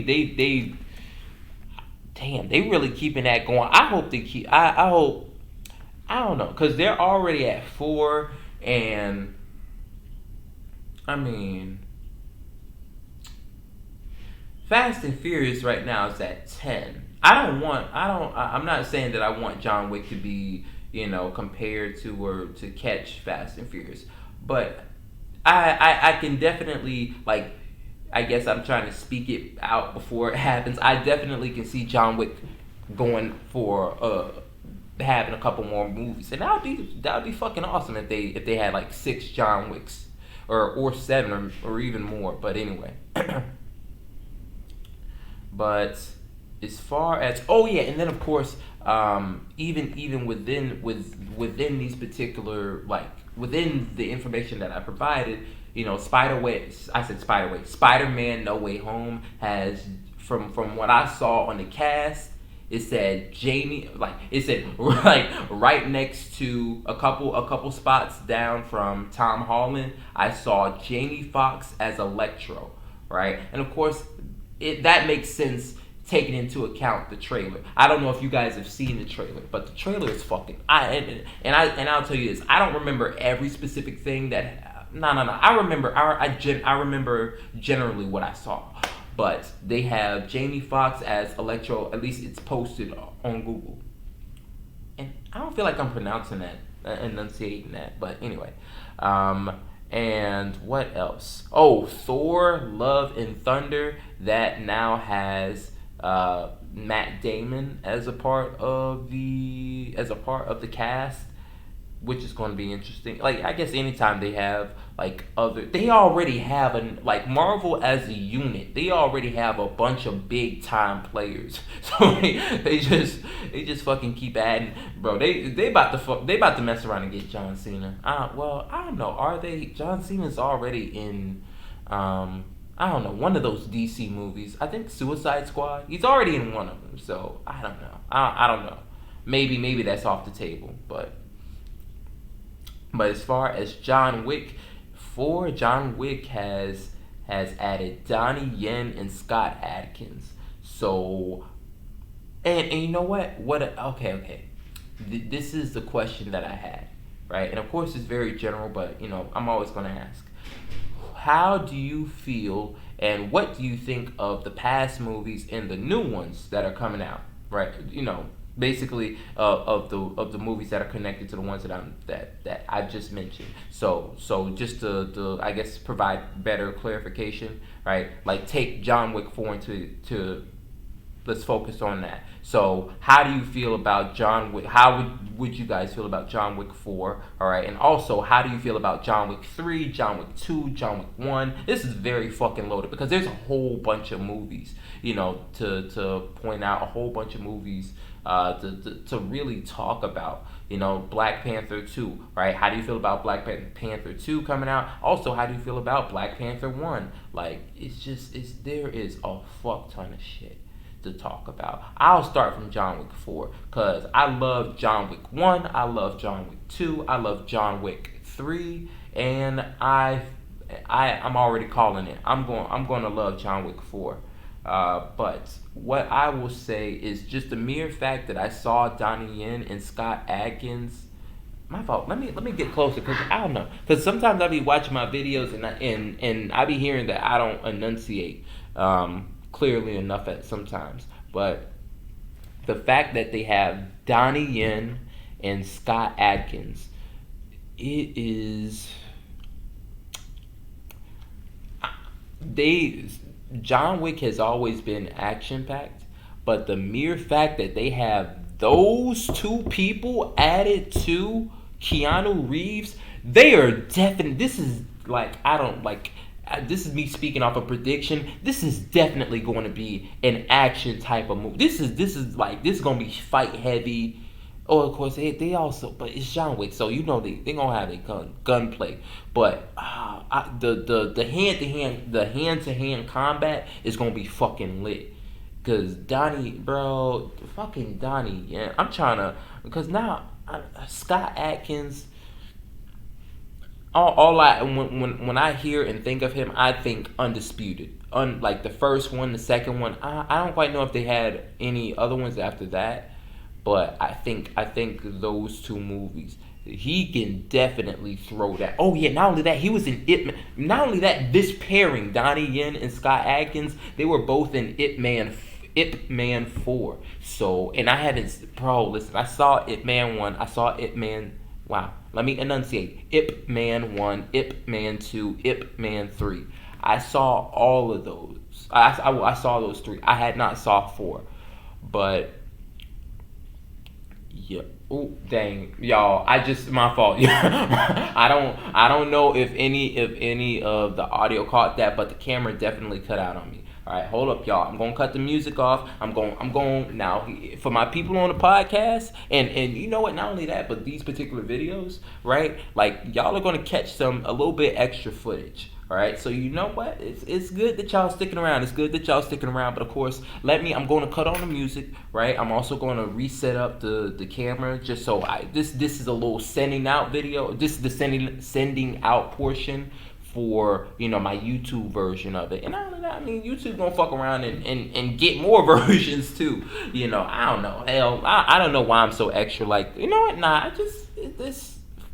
damn, they really keeping that going. I hope they keep. I hope. I don't know, because they're already at 4, and I mean, Fast and Furious right now is at 10. I'm not saying that I want John Wick to be, compared to or to catch Fast and Furious, but I can definitely, like, I guess I'm trying to speak it out before it happens. I definitely can see John Wick going for having a couple more movies, and that would be fucking awesome if they had like 6 John Wicks, or 7, or even more. But anyway, but as far as, oh yeah, and then of course, even within these particular, like, within the information that I provided, Spider Man No Way Home has, from what I saw on the cast, it said Jamie, like it said like right next to a couple spots down from Tom Holland, I saw Jamie Foxx as Electro, right? And of course, that makes sense taking into account the trailer. I don't know if you guys have seen the trailer, but the trailer is fucking. I'll tell you this. I don't remember every specific thing that. No. I remember. I remember generally what I saw, but they have Jamie Foxx as Electro. At least it's posted on Google, and I don't feel like I'm pronouncing that, enunciating that. But anyway, and what else? Oh, Thor: Love and Thunder, that now has Matt Damon as a part of the cast, which is going to be interesting. Like, I guess anytime they have like they already have like Marvel as a unit. They already have a bunch of big time players, so they just fucking keep adding, bro. They about to mess around and get John Cena. Well, I don't know. Are they? John Cena's already in. I don't know, one of those DC movies. I think Suicide Squad. He's already in one of them, so I don't know. I don't know. Maybe that's off the table, but as far as John Wick, John Wick has added Donnie Yen and Scott Adkins. So, and you know what? Okay. This is the question that I had, right? And of course, it's very general, but I'm always going to ask. How do you feel, and what do you think of the past movies and the new ones that are coming out? Right, basically, of the movies that are connected to the ones that I've just mentioned. So just to I guess provide better clarification, right? Like, take John Wick 4 to let's focus on that. So, how do you feel about John Wick? How would you guys feel about John Wick 4? All right, and also, how do you feel about John Wick 3, John Wick 2, John Wick 1? This is very fucking loaded because there's a whole bunch of movies, to point out, a whole bunch of movies to really talk about. Black Panther 2, right? How do you feel about Black Panther 2 coming out? Also, how do you feel about Black Panther 1? Like, there is a fuck ton of shit to talk about. I'll start from John Wick 4 because I love John Wick 1, I love John Wick 2, I love John Wick 3, and I'm already calling it. I'm going to love John Wick 4. But what I will say is just the mere fact that I saw Donnie Yen and Scott Adkins. My fault. Let me get closer because I don't know. Because sometimes I be watching my videos and I be hearing that I don't enunciate clearly enough at sometimes. But the fact that they have Donnie Yen and Scott Adkins, it is John Wick has always been action packed, but the mere fact that they have those two people added to Keanu Reeves, they are definitely. This is like, I don't like. This is me speaking off a prediction. This is definitely going to be an action type of movie. This is going to be fight heavy. Oh, of course they also, but it's John Wick, so they gonna have a gunplay. But the hand to hand combat is gonna be fucking lit. Cause fucking Donnie, yeah. I'm trying to, because now Scott Adkins. When I hear and think of him, I think Undisputed. Like the first one, the second one. I don't quite know if they had any other ones after that, but I think those two movies, he can definitely throw that. Oh yeah, not only that, he was in It. Not only that, this pairing, Donnie Yen and Scott Adkins, they were both in Ip Man 4. So, and I haven't, bro. Listen, I saw Ip Man 1. I saw Ip Man. Wow. Let me enunciate. Ip Man 1, Ip Man 2, Ip Man 3. I saw all of those. I saw those 3. I had not saw 4, but yeah. Oh dang, y'all! My fault. I don't know if any of the audio caught that, but the camera definitely cut out on me. All right, hold up, y'all. I'm gonna cut the music off. I'm going now for my people on the podcast, and you know what? Not only that, but these particular videos, right? Like y'all are gonna catch a little bit extra footage. All right, so you know what? It's good that y'all sticking around. It's good that y'all sticking around. But of course, I'm going to cut on the music, right? I'm also going to reset up the camera just so this is a little sending out video. This is the sending out portion for my YouTube version of it. And not only that, I mean YouTube gonna fuck around and get more versions too. I don't know. Hell, I don't know why I'm so extra. Like, you know what? Nah,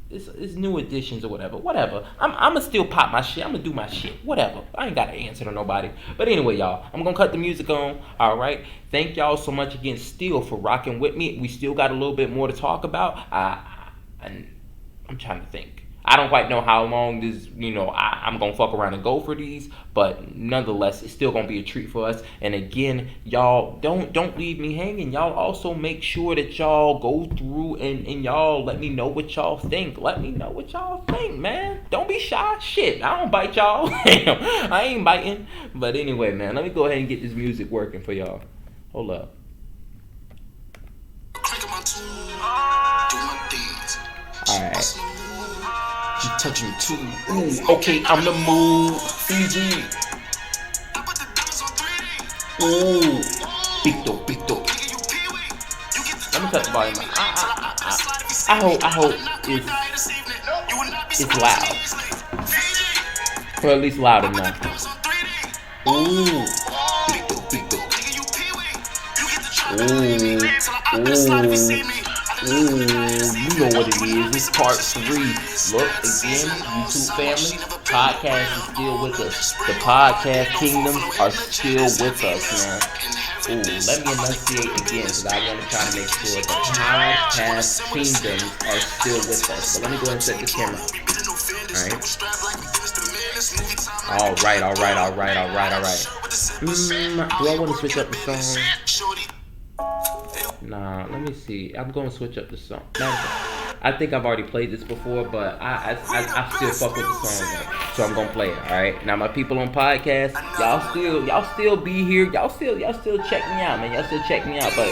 it's new additions or whatever. I'm gonna still pop my shit. I'm gonna do my shit. Whatever. I ain't got to answer to nobody. But anyway, y'all, I'm gonna cut the music on. All right. Thank y'all so much again, still, for rocking with me. We still got a little bit more to talk about. I'm trying to think. I don't quite know how long this, I'm going to fuck around and go for these, but nonetheless, it's still going to be a treat for us. And again, y'all, don't leave me hanging. Y'all also make sure that y'all go through and y'all let me know what y'all think. Let me know what y'all think, man. Don't be shy. Shit, I don't bite y'all. I ain't biting. But anyway, man, let me go ahead and get this music working for y'all. Hold up. All right. You touching me too. Ooh, okay, I'm the move. Fiji. Ooh, big dope. Let me cut the volume. I hope it's loud, or at least loud enough. Ooh, big dope. Ooh, you know what it is. It's part 3. Look, again, YouTube family, podcast is still with us. The podcast kingdoms are still with us, man. Ooh, let me enunciate again, because I want to try to make sure the podcast kingdoms are still with us. But let me go ahead and set the camera up. Alright. Do I want to switch up the song? Nah, let me see. I'm going to switch up the song. I think I've already played this before, but I still fuck with the song though. So I'm gonna play it. All right. Now my people on podcast, y'all still be here. Y'all still check me out, man. Y'all still check me out. But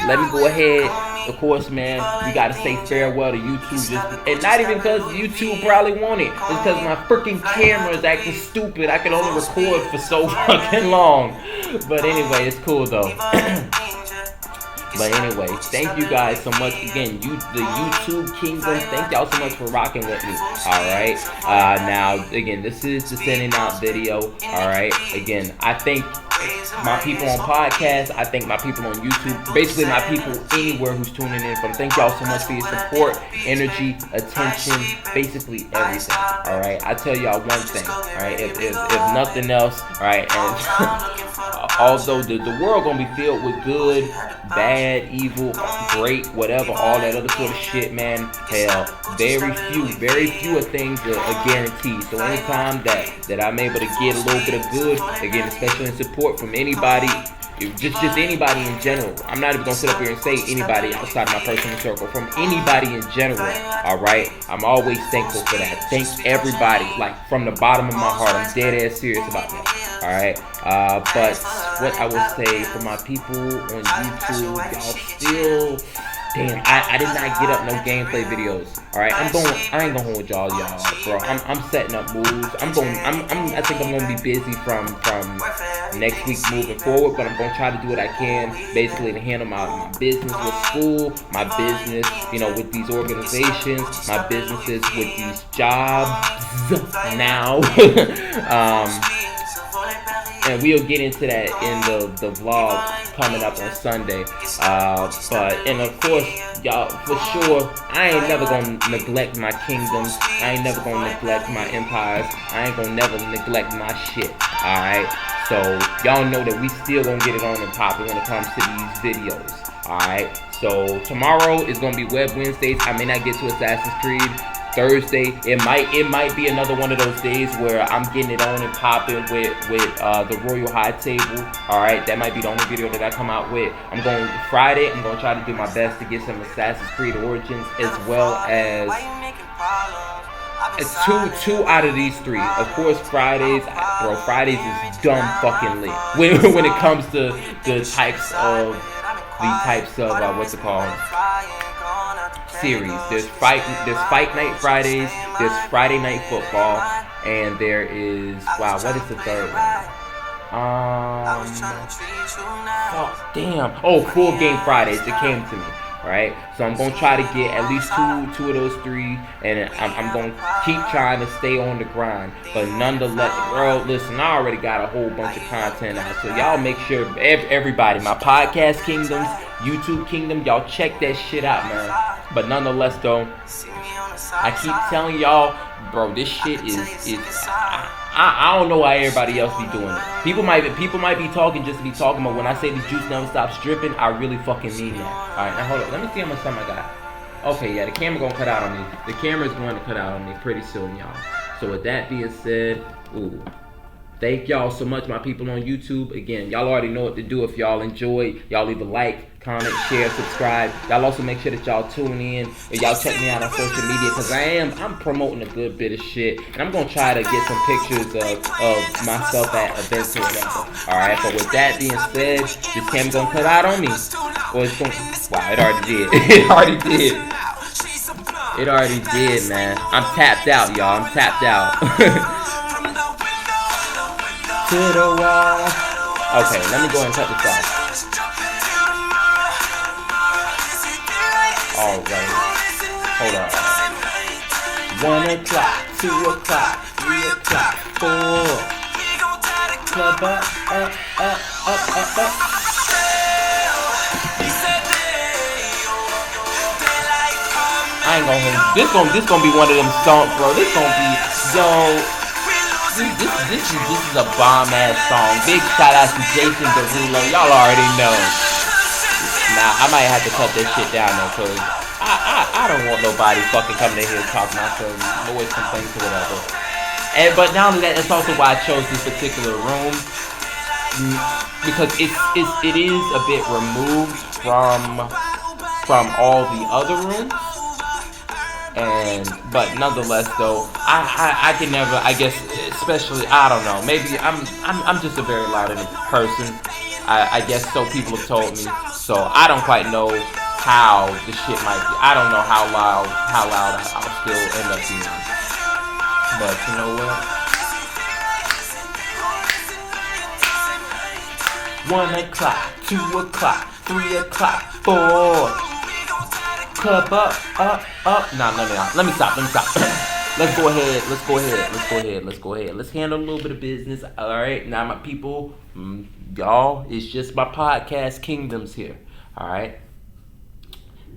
let me go ahead. Of course, man. We gotta say farewell to YouTube, and not even because YouTube probably want it. It's because my freaking camera is acting stupid. I can only record for so fucking long. But anyway, it's cool though. But anyway, thank you guys so much. Again, the YouTube Kingdom, thank y'all so much for rocking with me. Alright. Now, again, this is the sending out video. Alright. Again, I thank my people on podcasts. I thank my people on YouTube. Basically, my people anywhere who's tuning in from. Thank y'all so much for your support, energy, attention, basically everything. Alright. I tell y'all one thing. Alright. If nothing else, alright, and although the world gonna be filled with good, bad, evil, great, whatever, all that other sort of shit, man. Hell, very few of things are guaranteed. So anytime that I'm able to get a little bit of good, again, especially in support from anybody, just anybody in general. I'm not even gonna sit up here and say anybody outside of my personal circle. From anybody in general, all right. I'm always thankful for that. Thank everybody, like from the bottom of my heart. I'm dead ass serious about that. All right. But what I will say for my people on YouTube, y'all still. Damn, I did not get up no gameplay videos. Alright, I ain't gonna hold y'all, bro. I'm setting up moves. I think I'm gonna be busy from next week moving forward, but I'm gonna try to do what I can, basically to handle my business with school, my business, with these organizations, my businesses with these jobs now. And we'll get into that in the vlog coming up on Sunday. And of course, y'all, for sure, I ain't never gonna neglect my kingdoms. I ain't never gonna neglect my empires. I ain't gonna never neglect my shit. Alright? So, y'all know that we still gonna get it on and popping when it comes to these videos. Alright? So, tomorrow is gonna be Web Wednesdays. I may not get to Assassin's Creed. Thursday. It might be another one of those days where I'm getting it on and popping with the Royal High Table. All right, that might be the only video that I come out with. I'm going Friday. I'm going to try to do my best to get some Assassin's Creed Origins as well as two out of these three. Of course, Fridays, bro. Fridays is dumb fucking lit when it comes to the types of what's it called, series. There's fight night Fridays. There's Friday night football, and there is what is the third one? Oh damn! Oh, full game Fridays. It came to me. Right, so I'm gonna try to get at least two of those three, and I'm gonna keep trying to stay on the grind. But nonetheless, bro, listen, I already got a whole bunch of content out, so y'all make sure everybody, my podcast kingdoms, YouTube kingdom, y'all check that shit out, man. But nonetheless, though, I keep telling y'all, bro, this shit is I don't know why everybody else be doing it. People might be talking just to be talking, but when I say the juice never stops dripping, I really fucking mean that. Alright, now hold up. Let me see how much time I got. Okay, yeah, the camera gonna cut out on me. The camera's going to cut out on me pretty soon, y'all. So with that being said, thank y'all so much, my people on YouTube. Again, y'all already know what to do. If y'all enjoy, y'all leave a like, comment, share, subscribe. Y'all also make sure that y'all tune in or y'all check me out on social media, because I'm promoting a good bit of shit, and I'm gonna try to get some pictures of myself at events or whatever. Alright, but with that being said, this camera gonna cut out on me. Or it's gonna, it already did. It already did. It already did, man. I'm tapped out, y'all. I'm tapped out. To the wall. Okay, let me go and cut this off. Alright. Hold on. 1 o'clock, 2 o'clock, 3 o'clock, 4. Club up. I ain't gonna this gonna be one of them songs, bro. This gonna be This is a bomb ass song. Big shout out to Jason Derulo. Y'all already know. Nah, I might have to cut this shit down though, cause I don't want nobody fucking coming in here talking about some noise complaints or whatever. But not only that, that's also why I chose this particular room, because it is a bit removed from all the other rooms. But nonetheless, though, I can never, I guess, especially, I don't know, maybe I'm just a very loud person. I guess so people have told me. So I don't quite know how the shit might be. I don't know how loud I'll still end up being. But you know what? 1 o'clock, 2 o'clock, 3 o'clock, 4. Club up. No. Let me stop. Let's go ahead. Let's handle a little bit of business. All right. Now, my people, y'all, it's just my podcast kingdoms here. All right.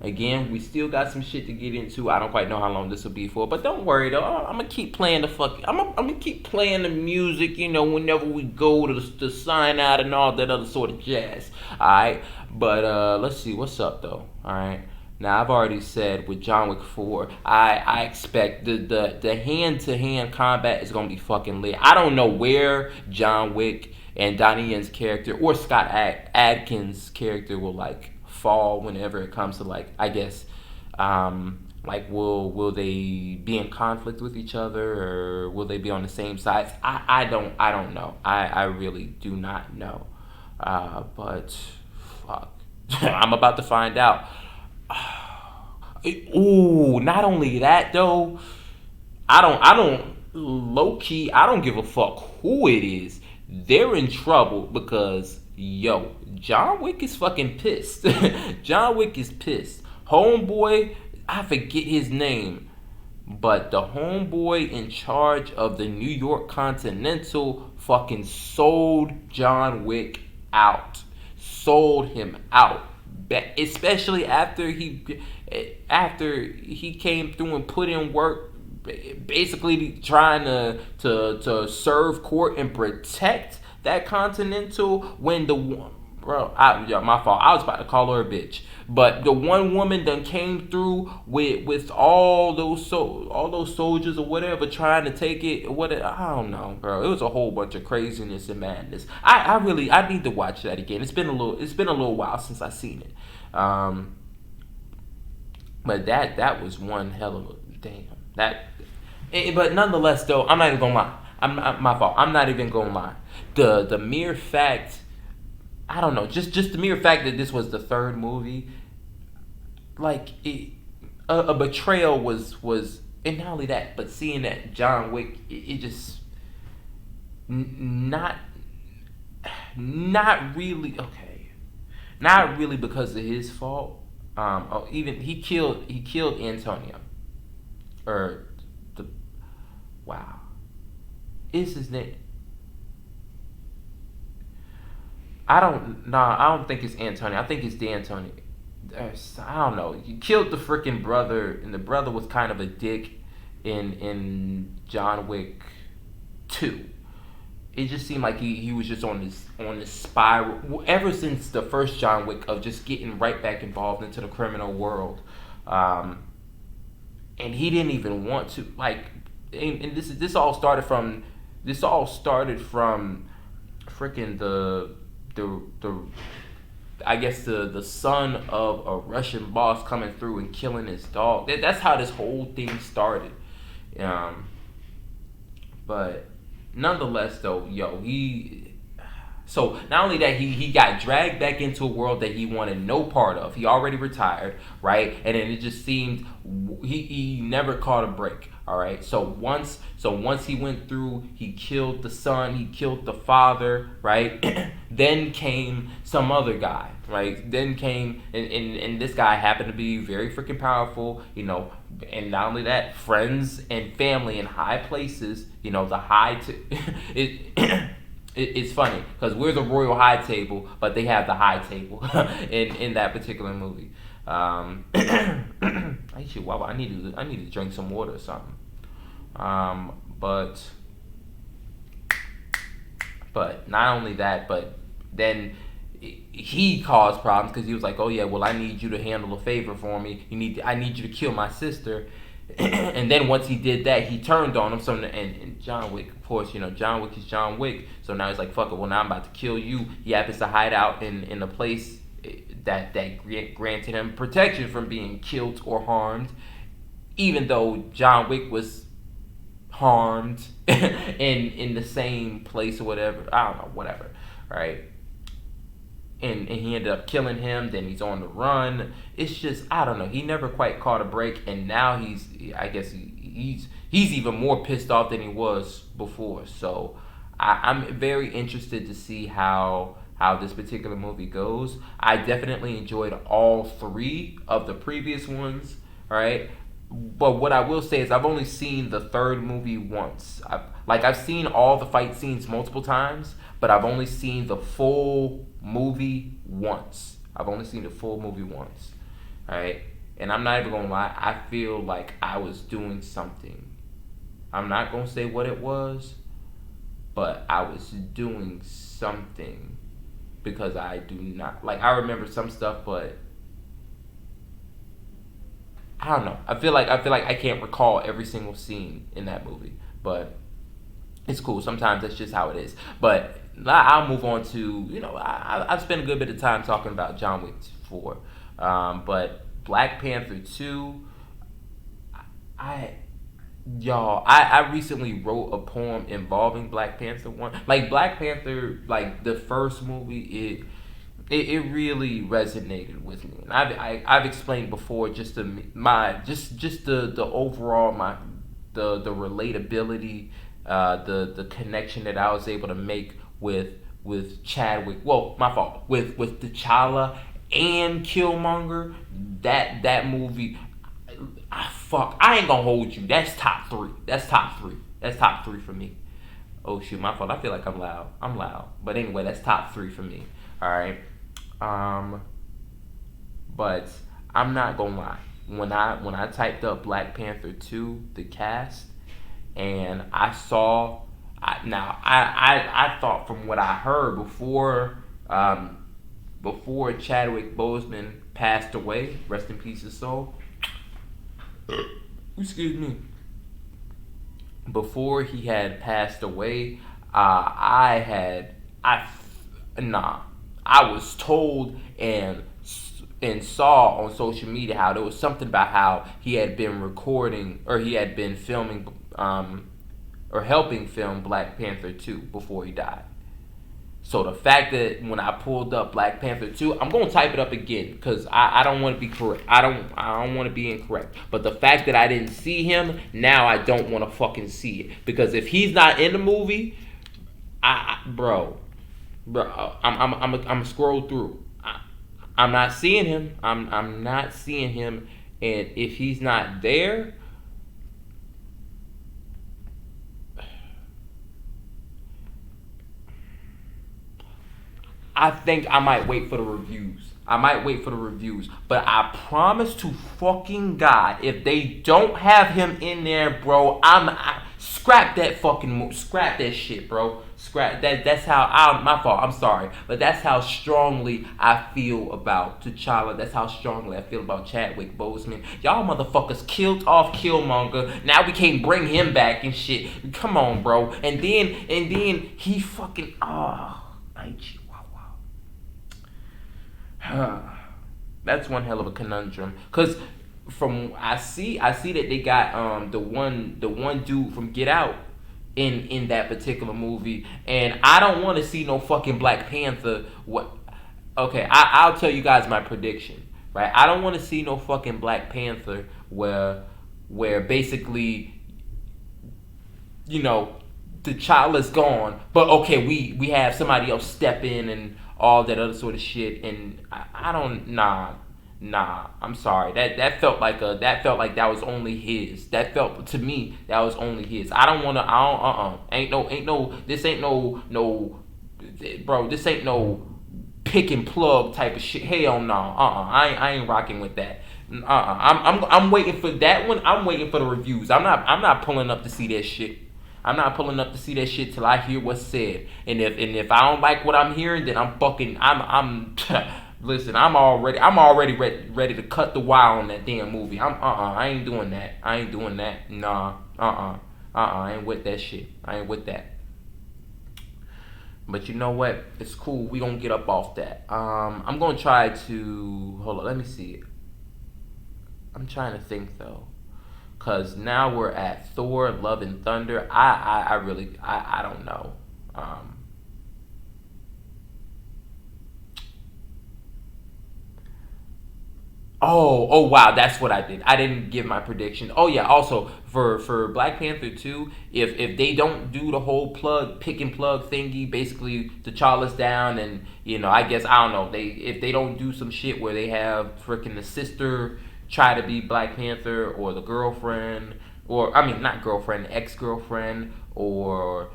Again, we still got some shit to get into. I don't quite know how long this will be for, but don't worry though. I'm gonna keep playing I'm gonna keep playing the music. You know, whenever we go to sign out and all that other sort of jazz. All right. But let's see what's up though. All right. Now, I've already said with John Wick 4, I expect the hand-to-hand combat is going to be fucking lit. I don't know where John Wick and Donnie Yen's character or Scott Adkins' character will, like, fall whenever it comes to, like, I guess, like, will they be in conflict with each other, or will they be on the same sides? I don't know. I really do not know. But, fuck. I'm about to find out. Ooh, not only that though, I don't low key, I don't give a fuck who it is. They're in trouble because John Wick is fucking pissed. John Wick is pissed. Homeboy, I forget his name, but the homeboy in charge of the New York Continental fucking sold John Wick out. Sold him out. Especially after he came through and put in work, basically trying to serve court and protect that Continental when bro, yeah, my fault. I was about to call her a bitch, but the one woman done came through with all those soldiers or whatever trying to take it. What I don't know, bro. It was a whole bunch of craziness and madness. I really I need to watch that again. It's been a little while since I seen it. But that was one hell of a damn that. But nonetheless, though, I'm not even gonna lie. My fault. I'm not even gonna lie. The mere fact, I don't know, just the mere fact that this was the third movie, like a betrayal and not only that, but seeing that John Wick, it just not not really okay, not really because of his fault. Even he killed Antonio, or the wow, is his name? I don't think it's Antonio. I think it's D'Antonio. I don't know. He killed the freaking brother, and the brother was kind of a dick in John Wick 2. It just seemed like he was just on this spiral ever since the first John Wick of just getting right back involved into the criminal world, and he didn't even want to like. And this all started from freaking the I guess the son of a Russian boss coming through and killing his dog. That's how this whole thing started. Um, but nonetheless, though, yo, he. So not only that, he got dragged back into a world that he wanted no part of. He already retired, right? And then it just seemed he never caught a break. All right. So once he went through, he killed the son, he killed the father, right? Then came some other guy, right? Then came and this guy happened to be very freaking powerful, and not only that, friends and family in high places, the it. It's funny because we're the royal high table, but they have the high table in that particular movie. Actually, wow, I need to drink some water or something. But not only that, but then he caused problems because he was like, "Oh yeah, well I need you to handle a favor for me. I need you to kill my sister." And then once he did that, he turned on him. So and John Wick, of course, John Wick is John Wick. So now he's like, "Fuck it. Well, now I'm about to kill you." He happens to hide out in a place that granted him protection from being killed or harmed, even though John Wick was harmed in the same place or whatever. I don't know, whatever, right? And he ended up killing him. Then he's on the run. It's just I don't know. He never quite caught a break, and now I guess he's even more pissed off than he was before. So I'm very interested to see how this particular movie goes. I definitely enjoyed all three of the previous ones. Right. But what I will say is I've only seen the third movie once. I've seen all the fight scenes multiple times, but I've only seen the full movie once. I've only seen the full movie once. Alright? And I'm not even gonna lie, I feel like I was doing something. I'm not gonna say what it was, but I was doing something because I do not I remember some stuff, but I don't know. I feel like I can't recall every single scene in that movie, but it's cool. Sometimes that's just how it is. But I'll move on to I've spent a good bit of time talking about John Wick 4, but Black Panther 2. I I recently wrote a poem involving Black Panther 1. Like Black Panther, like the first movie, it really resonated with me. And I've explained before just the overall the relatability, the connection that I was able to make with Chadwick. Well, my fault. With T'Challa and Killmonger. That movie. I ain't gonna hold you. That's top three. That's top three. That's top three for me. Oh shoot, my fault. I feel like I'm loud. I'm loud. But anyway, that's top three for me. All right. But I'm not gonna lie. When I typed up Black Panther 2, the cast, and I saw, I thought from what I heard before, before Chadwick Boseman passed away, rest in peace his soul. Excuse me. Before he had passed away, I had I nah. I was told and saw on social media how there was something about how he had been recording or he had been filming or helping film Black Panther 2 before he died. So the fact that when I pulled up Black Panther 2, I'm gonna type it up again because I don't want to be correct. I don't want to be incorrect. But the fact that I didn't see him, now I don't want to fucking see it because if he's not in the movie, bro, I'm scroll through. I'm not seeing him. I'm not seeing him, and if he's not there, I think I might wait for the reviews. I might wait for the reviews. But I promise to fucking God, if they don't have him in there, bro, scrap that fucking scrap that shit, bro. Scrap that. That's how my fault. I'm sorry, but that's how strongly I feel about T'Challa. That's how strongly I feel about Chadwick Boseman. Y'all motherfuckers killed off Killmonger. Now we can't bring him back and shit. Come on, bro. And then he fucking I you. That's one hell of a conundrum. Cause from I see that they got the one dude from Get Out in that particular movie, and I don't want to see no fucking Black Panther. What? Okay, I'll tell you guys my prediction. Right, I don't want to see no fucking Black Panther where basically you know the child is gone, but okay we have somebody else step in and all that other sort of shit, and I don't I'm sorry that felt like that was only his. That felt to me that was only his. I don't want to. I don't. Ain't no. This ain't no. Bro, this ain't no pick and plug type of shit. Hell no. I ain't rocking with that. I'm waiting for that one. I'm waiting for the reviews. I'm not pulling up to see that shit. I'm not pulling up to see that shit till I hear what's said. And if I don't like what I'm hearing, then I'm listen. I'm already ready to cut the wire on that damn movie. I ain't doing that. I ain't doing that. Nah. I ain't with that shit. I ain't with that. But you know what? It's cool. We gonna get up off that. I'm gonna try to hold on. Let me see. I'm trying to think though. Cause now we're at Thor: Love and Thunder. I really I don't know. Oh wow, that's what I did. I didn't give my prediction. Oh yeah, also for Black Panther 2, if they don't do the whole pick and plug thingy, basically T'Challa's down and I guess I don't know, if they don't do some shit where they have freaking the sister try to be Black Panther or the girlfriend or I mean not girlfriend, ex-girlfriend or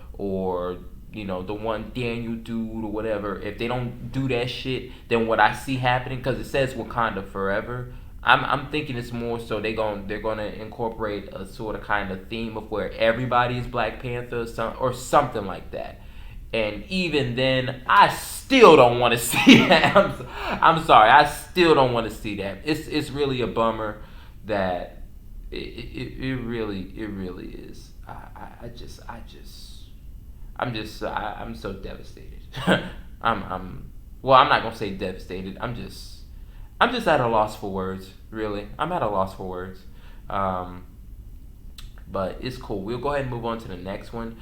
the one Daniel dude or whatever, if they don't do that shit, then what I see happening, because it says Wakanda Forever, I'm thinking it's more so they're gonna incorporate a sort of kind of theme of where everybody is Black Panther or something like that. And even then, I still don't want to see that. I'm sorry, I still don't want to see that. It's really a bummer that it really is. I'm so devastated. I'm not gonna say devastated. I'm just at a loss for words. Really, I'm at a loss for words. Um, but it's cool. We'll go ahead and move on to the next one.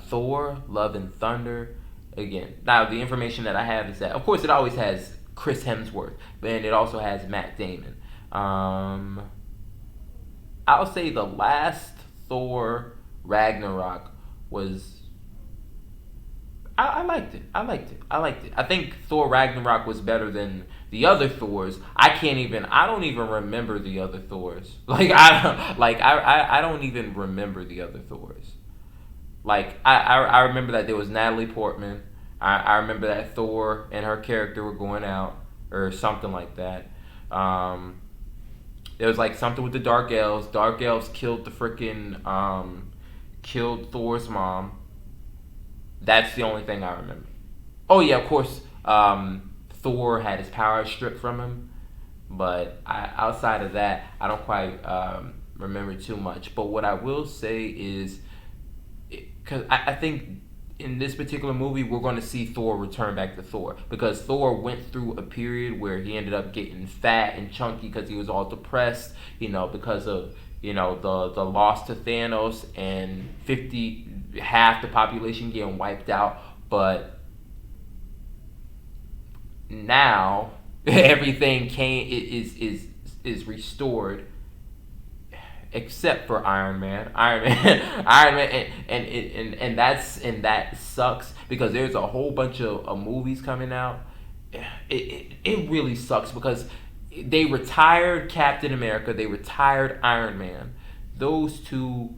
Thor: Love and Thunder. Again, now the information that I have is that, of course, it always has Chris Hemsworth, and it also has Matt Damon. I'll say the last Thor Ragnarok was I liked it. I think Thor Ragnarok was better than the other Thors. I don't even remember the other Thors. I don't even remember the other Thors. I remember that there was Natalie Portman. I remember that Thor and her character were going out or something like that. There was like something with the Dark Elves. Dark Elves killed the freaking killed Thor's mom. That's the only thing I remember. Oh yeah, of course. Thor had his power stripped from him. But outside of that, I don't quite remember too much. But what I will say is, because I think in this particular movie, we're going to see Thor return back to Thor, because Thor went through a period where he ended up getting fat and chunky because he was all depressed, because of the loss to Thanos and 50 half the population getting wiped out. But now everything is restored except for Iron Man. Iron Man, Iron Man, and that sucks because there's a whole bunch of movies coming out. It really sucks because they retired Captain America, they retired Iron Man. Those two,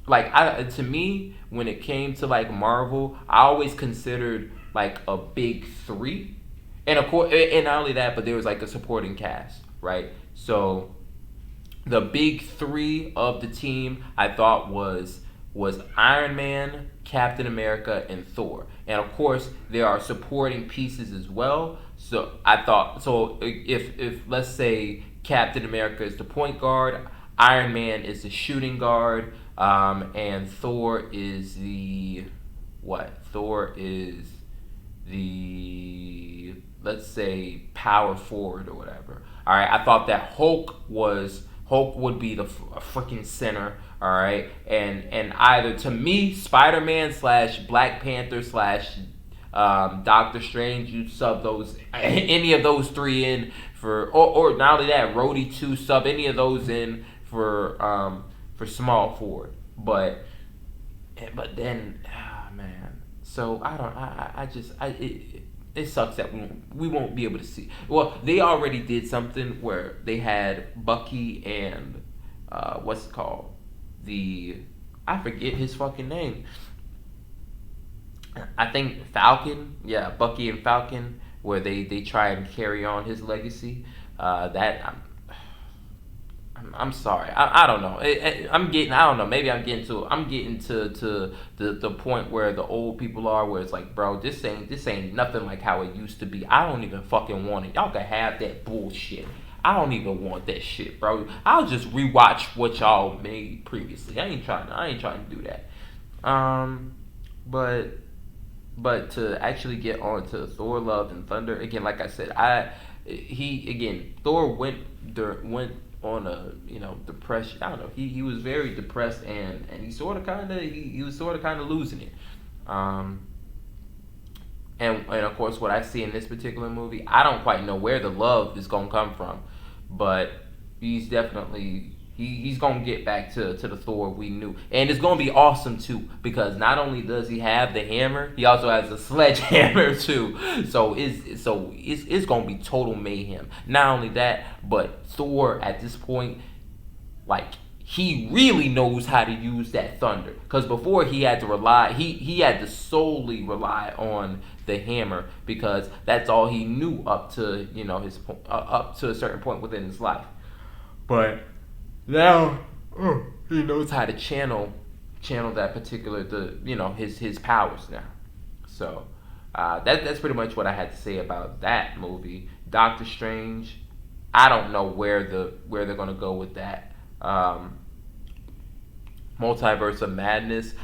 like, to me, when it came to like Marvel, I always considered like a big three, and of course, and not only that, but there was like a supporting cast, right? So the big three of the team I thought was Iron Man, Captain America, and Thor. And of course, there are supporting pieces as well. So I thought, so if let's say Captain America is the point guard, Iron Man is the shooting guard, and Thor is the what? Thor is the, let's say, power forward or whatever. All right, I thought that Hulk would be the freaking center. All right, and either, to me, Spider Man slash Black Panther slash Doctor Strange, you sub those any of those three in for, or not only that, Rhodey two, sub any of those in for small forward. But then, man, so I don't, I just it sucks that we won't be able to see. Well, they already did something where they had Bucky and what's it called, the, I forget his fucking name. I think Falcon, yeah, Bucky and Falcon, where they try and carry on his legacy. That I'm sorry. I don't know. I'm getting. I don't know. Maybe I'm getting to. I'm getting to the point where the old people are, where it's like, bro, this ain't nothing like how it used to be. I don't even fucking want it. Y'all can have that bullshit. I don't even want that shit, bro. I'll just rewatch what y'all made previously. I ain't trying to do that. But to actually get on to Thor: Love and Thunder again, like I said, Thor went on a depression. I don't know. He was very depressed, and he sort of kind of he was sort of kind of losing it. And of course, what I see in this particular movie, I don't quite know where the love is gonna come from, but he's definitely he's gonna get back to the Thor we knew, and it's gonna be awesome too, because not only does he have the hammer, he also has a sledgehammer too. So it's gonna be total mayhem. Not only that, but Thor at this point, like, he really knows how to use that thunder, because before he had to rely he had to solely rely on the hammer, because that's all he knew up to his up to a certain point within his life. But now he knows how to channel that particular his powers now. So that's pretty much what I had to say about that movie. Doctor Strange, I don't know where they're gonna go with that. Multiverse of Madness,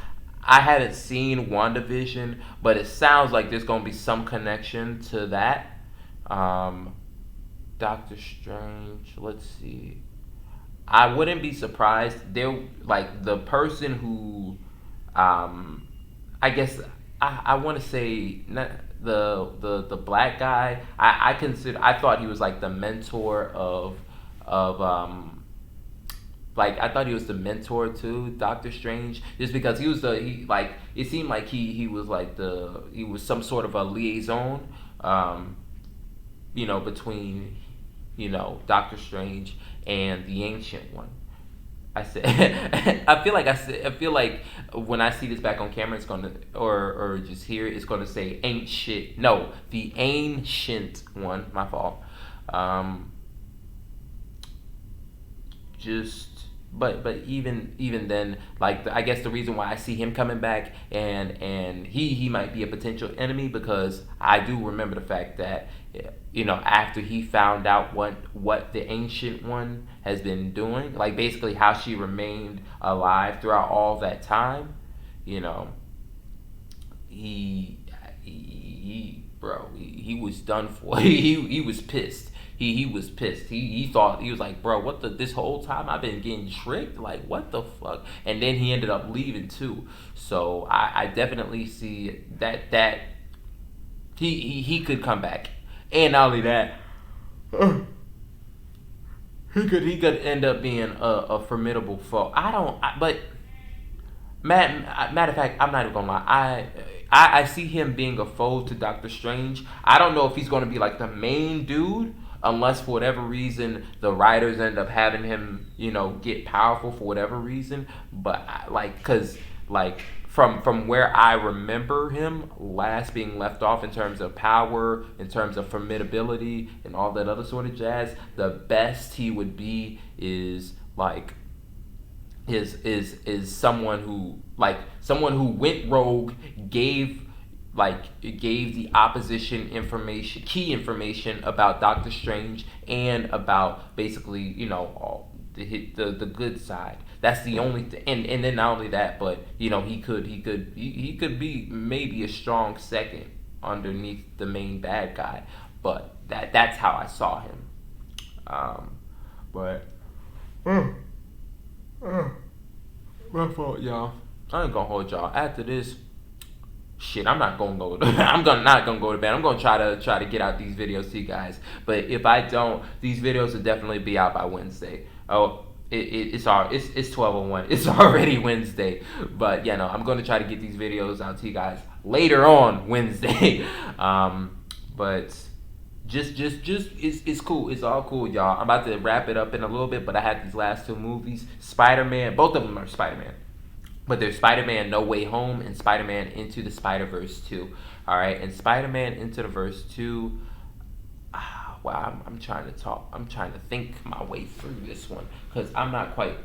I haven't seen WandaVision, but it sounds like there's gonna be some connection to that. Doctor Strange, let's see. I wouldn't be surprised. They're like the person who, I guess I want to say, not the black guy. I thought he was like the mentor of like, I thought he was the mentor to Doctor Strange, just because it seemed like he was like he was some sort of a liaison, between Doctor Strange and the Ancient One. I said, I feel like when I see this back on camera, it's gonna, or just hear it, it's gonna say ain't shit. No, the Ancient One. My fault. Just but even then, like I guess the reason why I see him coming back, and he might be a potential enemy, because I do remember the fact that, after he found out what the ancient one has been doing, like basically how she remained alive throughout all that time, you know he bro, he was done for. He was pissed. He was pissed. He thought, he was like, bro, what the this whole time I've been getting tricked? Like, what the fuck? And then he ended up leaving too. So I definitely see that he could come back. And not only that, he could end up being a formidable foe. But matter of fact, I'm not even gonna lie. I see him being a foe to Doctor Strange. I don't know if he's gonna be like the main dude, unless for whatever reason the writers end up having him, get powerful for whatever reason. But cause from where I remember him last being left off in terms of power, in terms of formidability, and all that other sort of jazz, the best he would be is like is someone who went rogue, gave gave the opposition key information about Doctor Strange, and about basically, the good side. That's the only thing. And then not only that, but he could be maybe a strong second underneath the main bad guy. But that's how I saw him. But my fault, y'all. I ain't gonna hold y'all. After this, shit, I'm not gonna go. Not gonna go to bed. I'm gonna try to get out these videos to you guys. But if I don't, these videos will definitely be out by Wednesday. Oh, it's 12:01. It's already Wednesday. But yeah, no, I'm gonna try to get these videos out to you guys later on Wednesday. But just it's cool. It's all cool, y'all. I'm about to wrap it up in a little bit, but I had these last two movies. Spider-Man, both of them are Spider-Man. But there's Spider-Man No Way Home and Spider-Man Into the Spider-Verse 2. Alright, and Spider-Man Into the Verse 2, wow, I'm trying to talk. I'm trying to think my way through this one, because I'm not quite,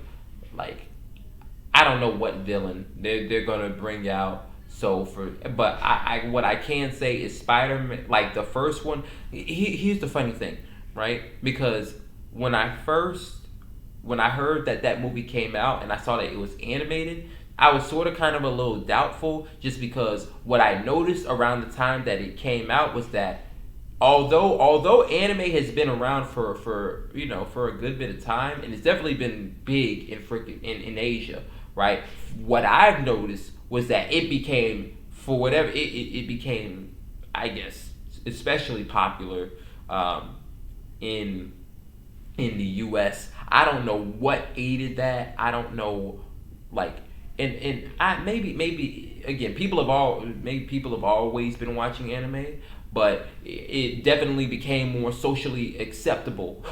I don't know what villain they're gonna bring out. But I what I can say is Spider-Man, like the first one. Here's the funny thing, right? Because when I heard that movie came out and I saw that it was animated, I was sort of kind of a little doubtful, just because what I noticed around the time that it came out was that although anime has been around for a good bit of time, and it's definitely been big in Asia, right? What I've noticed was that it became, for whatever it became, I guess, especially popular in the U.S. I don't know what aided that. I don't know, and I maybe again, people have always been watching anime, but it definitely became more socially acceptable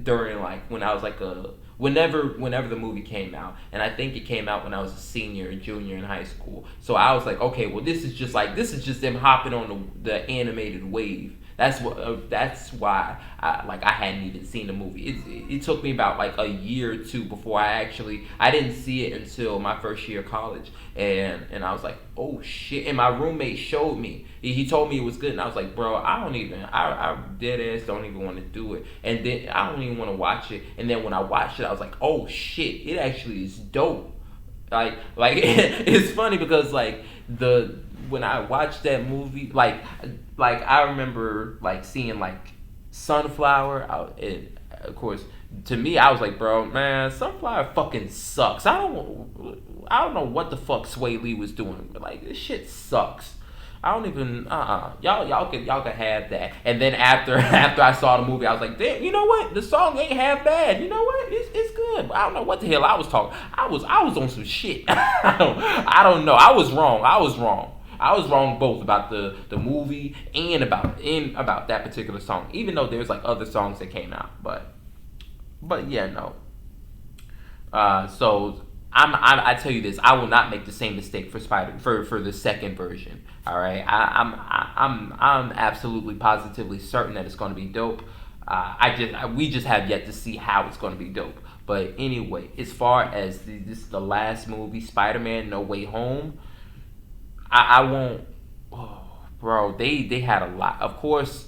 during when I was whenever the movie came out. And I think it came out when I was a senior and junior in high school. So I was like, okay, well, this is just them hopping on the animated wave. That's why I hadn't even seen the movie. It took me about a year or two before I didn't see it until my first year of college, and I was like, oh shit. And my roommate showed me. He told me it was good, and I was like, bro, I dead ass don't even want to do it, and then I don't even want to watch it. And then when I watched it, I was like, oh shit, it actually is dope. It's funny because when I watched that movie, I remember seeing Sunflower out, and of course to me I was like, bro, man, Sunflower fucking sucks. I don't know what the fuck Sway Lee was doing, but this shit sucks. I don't even y'all can have that. And then after I saw the movie, I was like, damn, you know what? The song ain't half bad. You know what? It's good. But I don't know what the hell I was talking. I was on some shit. I don't know. I was wrong. I was wrong both about the movie and about that particular song. Even though there's other songs that came out, but yeah, no. So I tell you this, I will not make the same mistake for the second version. All right, I'm absolutely positively certain that it's going to be dope. We just have yet to see how it's going to be dope. But anyway, as far as this is the last movie, Spider-Man: No Way Home, I won't. Oh, bro, they had a lot. Of course,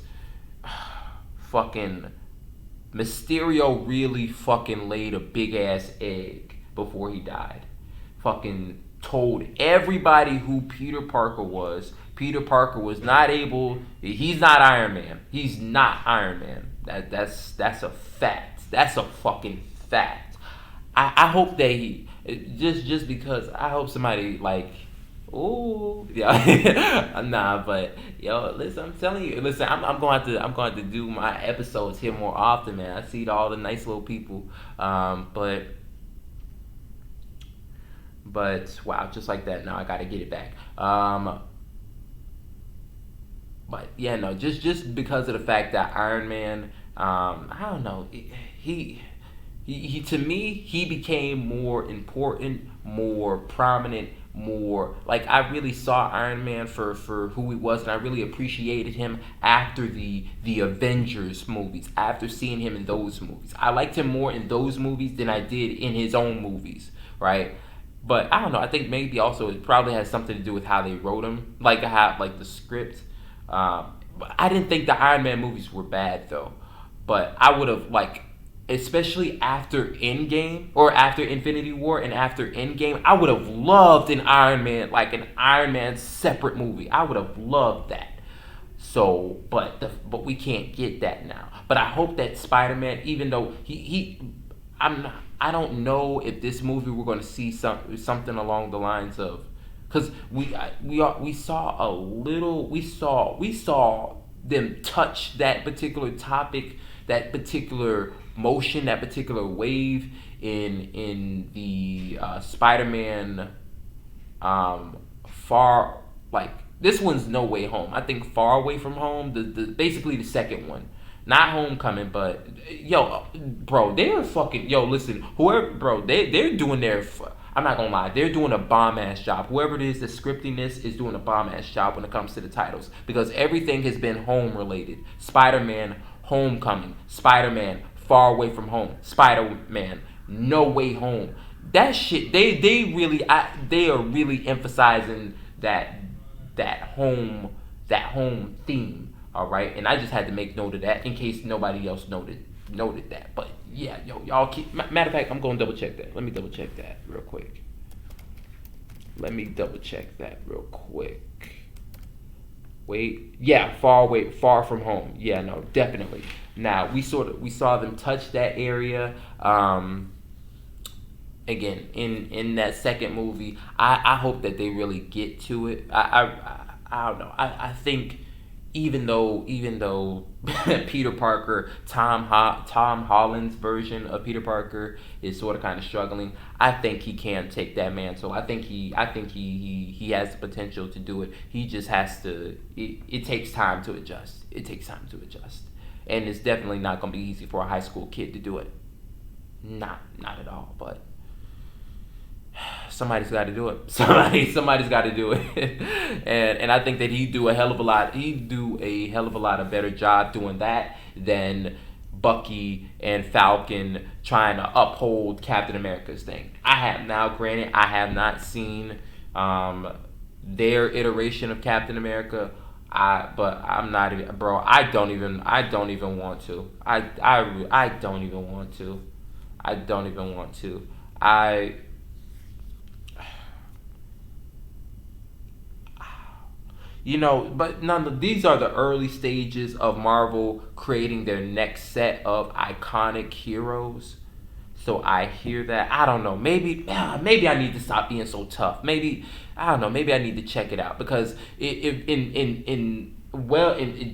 fucking Mysterio really fucking laid a big ass egg before he died. Fucking told everybody who Peter Parker was. Peter Parker was not able. He's not Iron Man. He's not Iron Man. That's a fact. That's a fucking fact. I hope that he just because I hope somebody like oh yeah nah but yo listen I'm telling you listen I'm going to do my episodes here more often, man. I see all the nice little people, but wow, just like that, now I got to get it back. But yeah, no, just because of the fact that Iron Man, I don't know, he to me he became more important, more prominent, more like I really saw Iron Man for who he was, and I really appreciated him after the Avengers movies. After seeing him in those movies, I liked him more in those movies than I did in his own movies, right? But I don't know. I think maybe also it probably has something to do with how they wrote him, like how like the script. I didn't think the Iron Man movies were bad though, but I would have like, especially after Endgame or after Infinity War and after Endgame, I would have loved an Iron Man separate movie. I would have loved that. So, but we can't get that now. But I hope that Spider Man, even though I'm not, I don't know if this movie we're going to see something along the lines of, because we saw a little, we saw them touch that particular topic, that particular motion, that particular wave in the Spider-Man, far, like this one's No Way Home. I think Far Away From Home, the basically the second one, not Homecoming, but yo, bro, they're fucking yo. Listen, whoever, bro, they're doing their. I'm not gonna lie, they're doing a bomb ass job. Whoever it is that's scripting this is doing a bomb ass job when it comes to the titles, because everything has been home related. Spider Man, Homecoming, Spider Man, Far Away From Home, Spider Man, No Way Home. That shit, they are really emphasizing that home theme. All right, and I just had to make note of that in case nobody else noted that. But yeah, yo, y'all keep. Matter of fact, I'm gonna double check that. Let me double check that real quick. Let me double check that real quick. Wait, yeah, far from home. Yeah, no, definitely. Now we saw them touch that area. Again, in that second movie, I hope that they really get to it. I don't know. I think even though Peter Parker, Tom Holland's version of Peter Parker is sort of kind of struggling, I think he can take that mantle. I think he has the potential to do it. He just has to. It takes time to adjust. It takes time to adjust, and it's definitely not going to be easy for a high school kid to do it. Not at all. But somebody's got to do it. Somebody's got to do it, and I think that he'd do a hell of a lot. He'd do a hell of a lot of better job doing that than Bucky and Falcon trying to uphold Captain America's thing. Granted, I have not seen their iteration of Captain America. But I'm not even, bro. I don't even want to. I don't even want to. I don't even want to. I but none. These are the early stages of Marvel creating their next set of iconic heroes. So I hear that. I don't know. Maybe I need to stop being so tough. Maybe I don't know. Maybe I need to check it out, because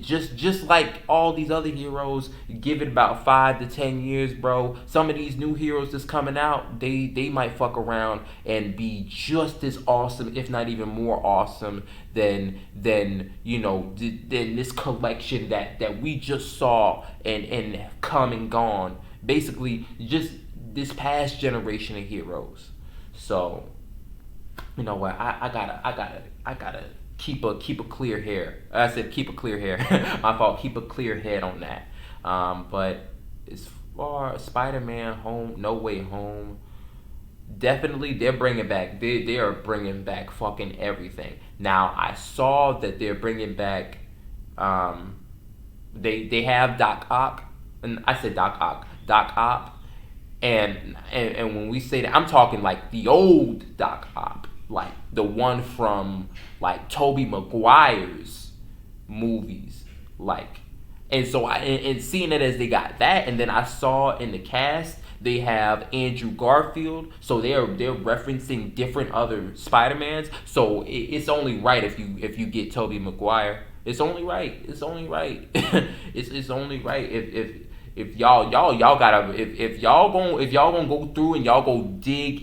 just like all these other heroes, give it about 5 to 10 years, bro. Some of these new heroes that's coming out, they might fuck around and be just as awesome, if not even more awesome than this collection that we just saw and come and gone. Basically, just this past generation of heroes. So, you know what? I gotta keep a clear hair. I said keep a clear hair. My fault. Keep a clear head on that. But as far Spider-Man Home, No Way Home, definitely they're bringing back. They are bringing back fucking everything. Now I saw that they're bringing back. Um, they have Doc Ock, and I said Doc Ock, and when we say that, I'm talking like the old Doc Ock, like the one from like Tobey Maguire's movies, like, and so and seeing it as they got that, and then I saw in the cast they have Andrew Garfield, so they're referencing different other Spider-Mans. So it's only right if you get Tobey Maguire. It's only right. It's only right. It's only right if y'all gotta if y'all gonna go through and y'all go dig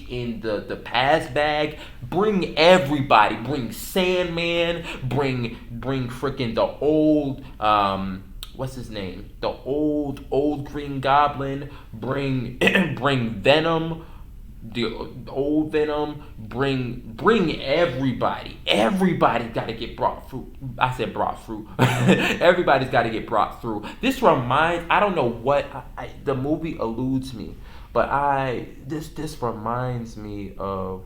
in the past bag, bring everybody, bring Sandman, bring freaking the old what's his name, the old Green Goblin, bring bring Venom, the old Venom, bring everybody got to get brought through. I said brought through. Everybody's got to get brought through. This reminds, I don't know what the movie eludes me, but this reminds me of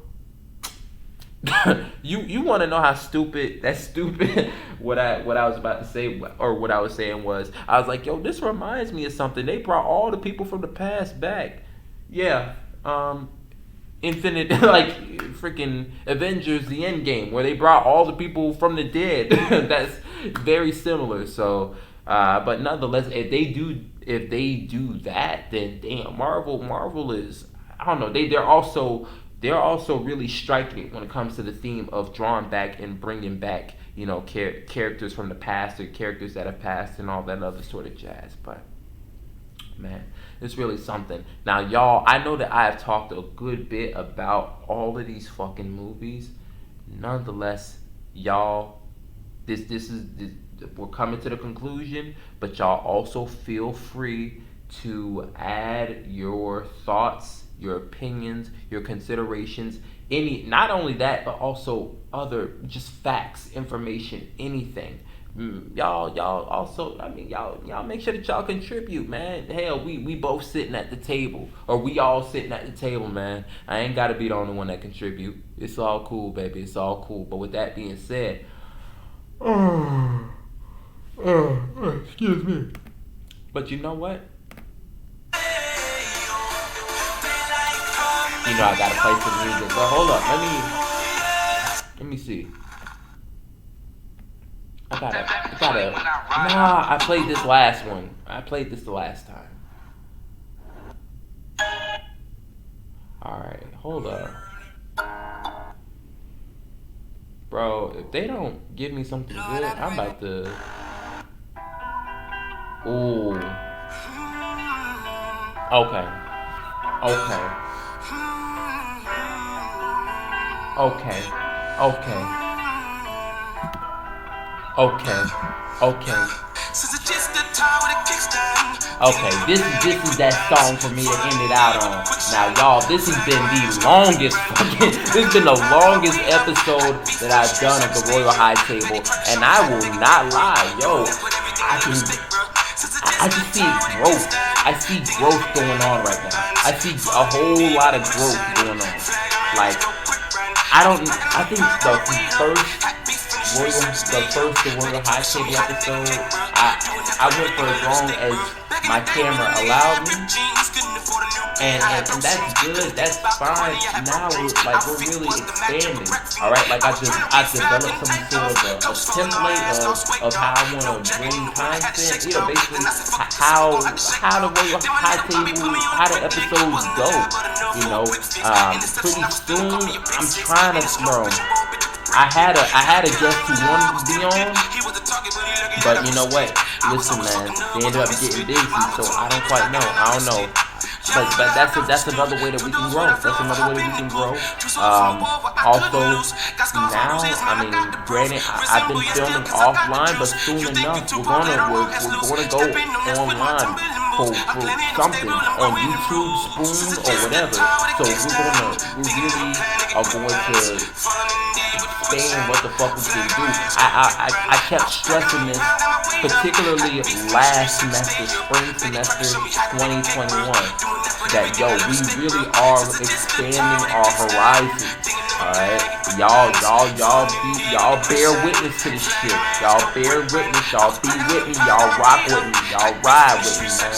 you want to know how stupid that's stupid what I was about to say, or what I was saying was, I was like, yo, this reminds me of something. They brought all the people from the past back. Yeah. Infinite, like freaking Avengers the Endgame, where they brought all the people from the dead. That's very similar. So but nonetheless, if they do that, then damn, Marvel is, I don't know, they're also really striking when it comes to the theme of drawing back and bringing back, you know, characters from the past, or characters that have passed, and all that other sort of jazz. But man, it's really something. Now, y'all, I know that I have talked a good bit about all of these fucking movies. Nonetheless, y'all, this is we're coming to the conclusion, but y'all also feel free to add your thoughts, your opinions, your considerations, not only that, but also other just facts, information, anything. Y'all also, I mean, y'all make sure that y'all contribute, man. Hell, we both sitting at the table, or we all sitting at the table, man. I ain't gotta be the only one that contribute. It's all cool, baby. It's all cool. But with that being said, excuse me. But you know what? You know I gotta play some music. But hold up, let me see. I gotta. Nah, I played this last one. I played this the last time. Alright, hold up. Bro, if they don't give me something good, I'm about to. Ooh. Okay. Okay. Okay, this is that song for me to end it out on. Now, y'all, this has been the longest episode that I've done of the Royal High Table, and I will not lie, yo, I just see growth. I see growth going on right now. I see a whole lot of growth going on. Like, I think the Royal High Table episode, I went for as long as my camera allowed me, and that's good, that's fine. Now we're really expanding. All right, like I developed some sort of a template of how I want to bring content. You know, basically how the Royal High Table, how the episodes go. You know, pretty soon I'm trying to, bro. I had a guest who wanted to be on, but you know what? Listen, man, they ended up getting busy, so I don't quite know. I don't know. But that's another way that we can grow. That's another way that we can grow. Also, now, I mean, granted, I've been filming offline, but soon enough, we're gonna go online for something on YouTube, Spoon, or whatever. So we really are going to expand what the fuck we can do. I kept stressing this, particularly last semester, spring semester 2021, that yo, we really are expanding our horizons. Alright? Y'all bear witness to this shit. Y'all bear witness, y'all be with me, y'all rock with me, y'all ride with me, man.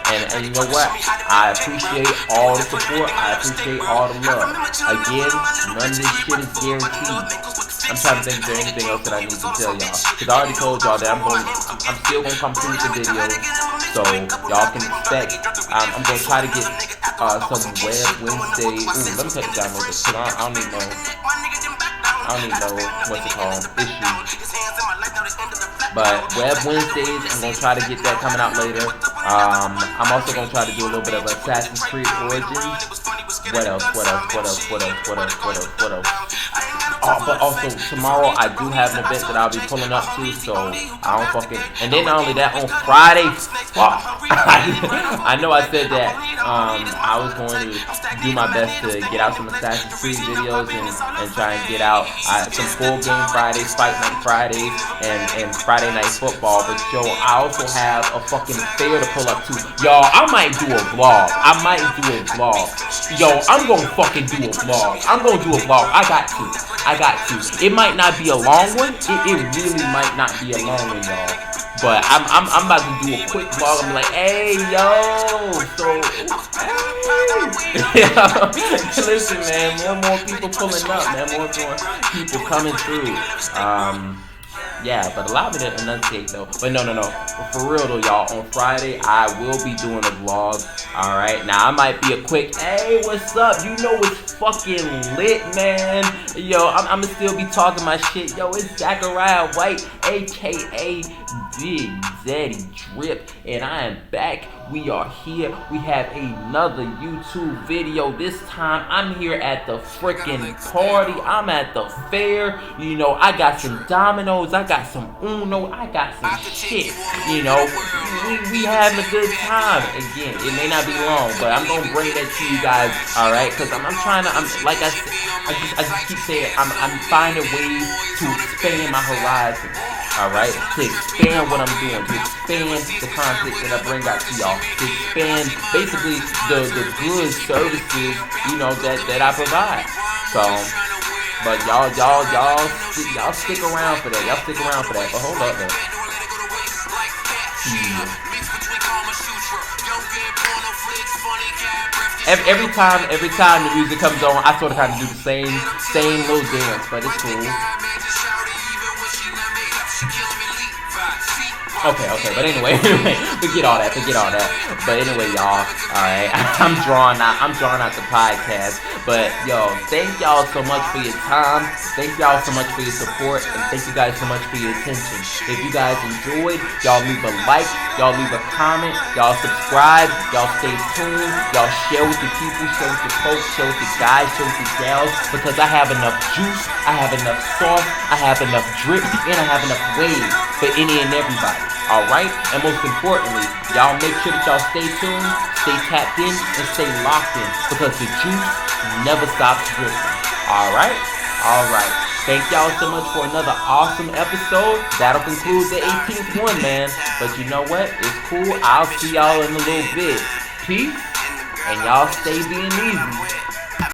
And you know what? I appreciate all the support. I appreciate all the love. Again, none of this shit is guaranteed. I'm trying to think if there's anything else that I need to tell y'all. Cause I already told y'all that I'm still gonna come through with the videos. So y'all can expect. I'm gonna try to get some Web Wednesday. Ooh, let me take it down a little bit. Cause I don't need no what's it called issue. But Web Wednesdays, I'm gonna try to get that coming out later. I'm also gonna try to do a little bit of Assassin's Creed Origins. What else? Oh, but also tomorrow I do have an event that I'll be pulling up to, so I don't fucking. And then not only that, on Friday, fuck. I know I said that I was going to do my best to get out some Assassin's Creed videos and try and get out some full game Fridays, fight night Fridays, and Friday night football. But yo, I also have a fucking fair to pull up to. Y'all, I might do a vlog. Yo, I'm gonna fucking do a vlog. I got to. It might not be a long one. It really might not be a long one, y'all. But I'm about to do a quick vlog. I'm like, hey, yo, so, hey. Listen, man, more people pulling up, man. More people coming through. Yeah, but allow me to enunciate though. But no. But for real though, y'all, on Friday, I will be doing a vlog. Alright, now I might be a quick, hey, what's up? You know it's fucking lit, man. Yo, I'm gonna still be talking my shit. Yo, it's Zachariah White, a.k.a. Big Zaddy Drip, and I am back. We are here. We have another YouTube video. This time I'm here at the freaking party. I'm at the fair. You know, I got some dominoes. I got some Uno. I got some shit. You know, we having a good time. Again, it may not be long, but I'm gonna bring that to you guys. All right, because I'm trying to. Like I said, I just keep saying I'm finding ways to expand my horizon. Alright, to expand what I'm doing, to expand the content that I bring out to y'all, to expand basically the good services, you know, that I provide. So, but y'all stick around for that. But hold up though. Every time the music comes on, I sort of kind of do the same little dance, but it's cool. Okay, but anyway, forget all that. But anyway, y'all, alright, I'm drawing out the podcast. But yo, thank y'all so much for your time. Thank y'all so much for your support, and thank you guys so much for your attention. If you guys enjoyed, y'all leave a like, y'all leave a comment, y'all subscribe, y'all stay tuned, y'all share with the people, share with the folks, share with the guys, share with the gals, because I have enough juice, I have enough sauce, I have enough drip, and I have enough waves for any and everybody. Alright? And most importantly, y'all make sure that y'all stay tuned, stay tapped in, and stay locked in, because the juice never stops dripping. Alright? Thank y'all so much for another awesome episode. That'll conclude the 18th one, man. But you know what? It's cool. I'll see y'all in a little bit. Peace. And y'all stay being easy.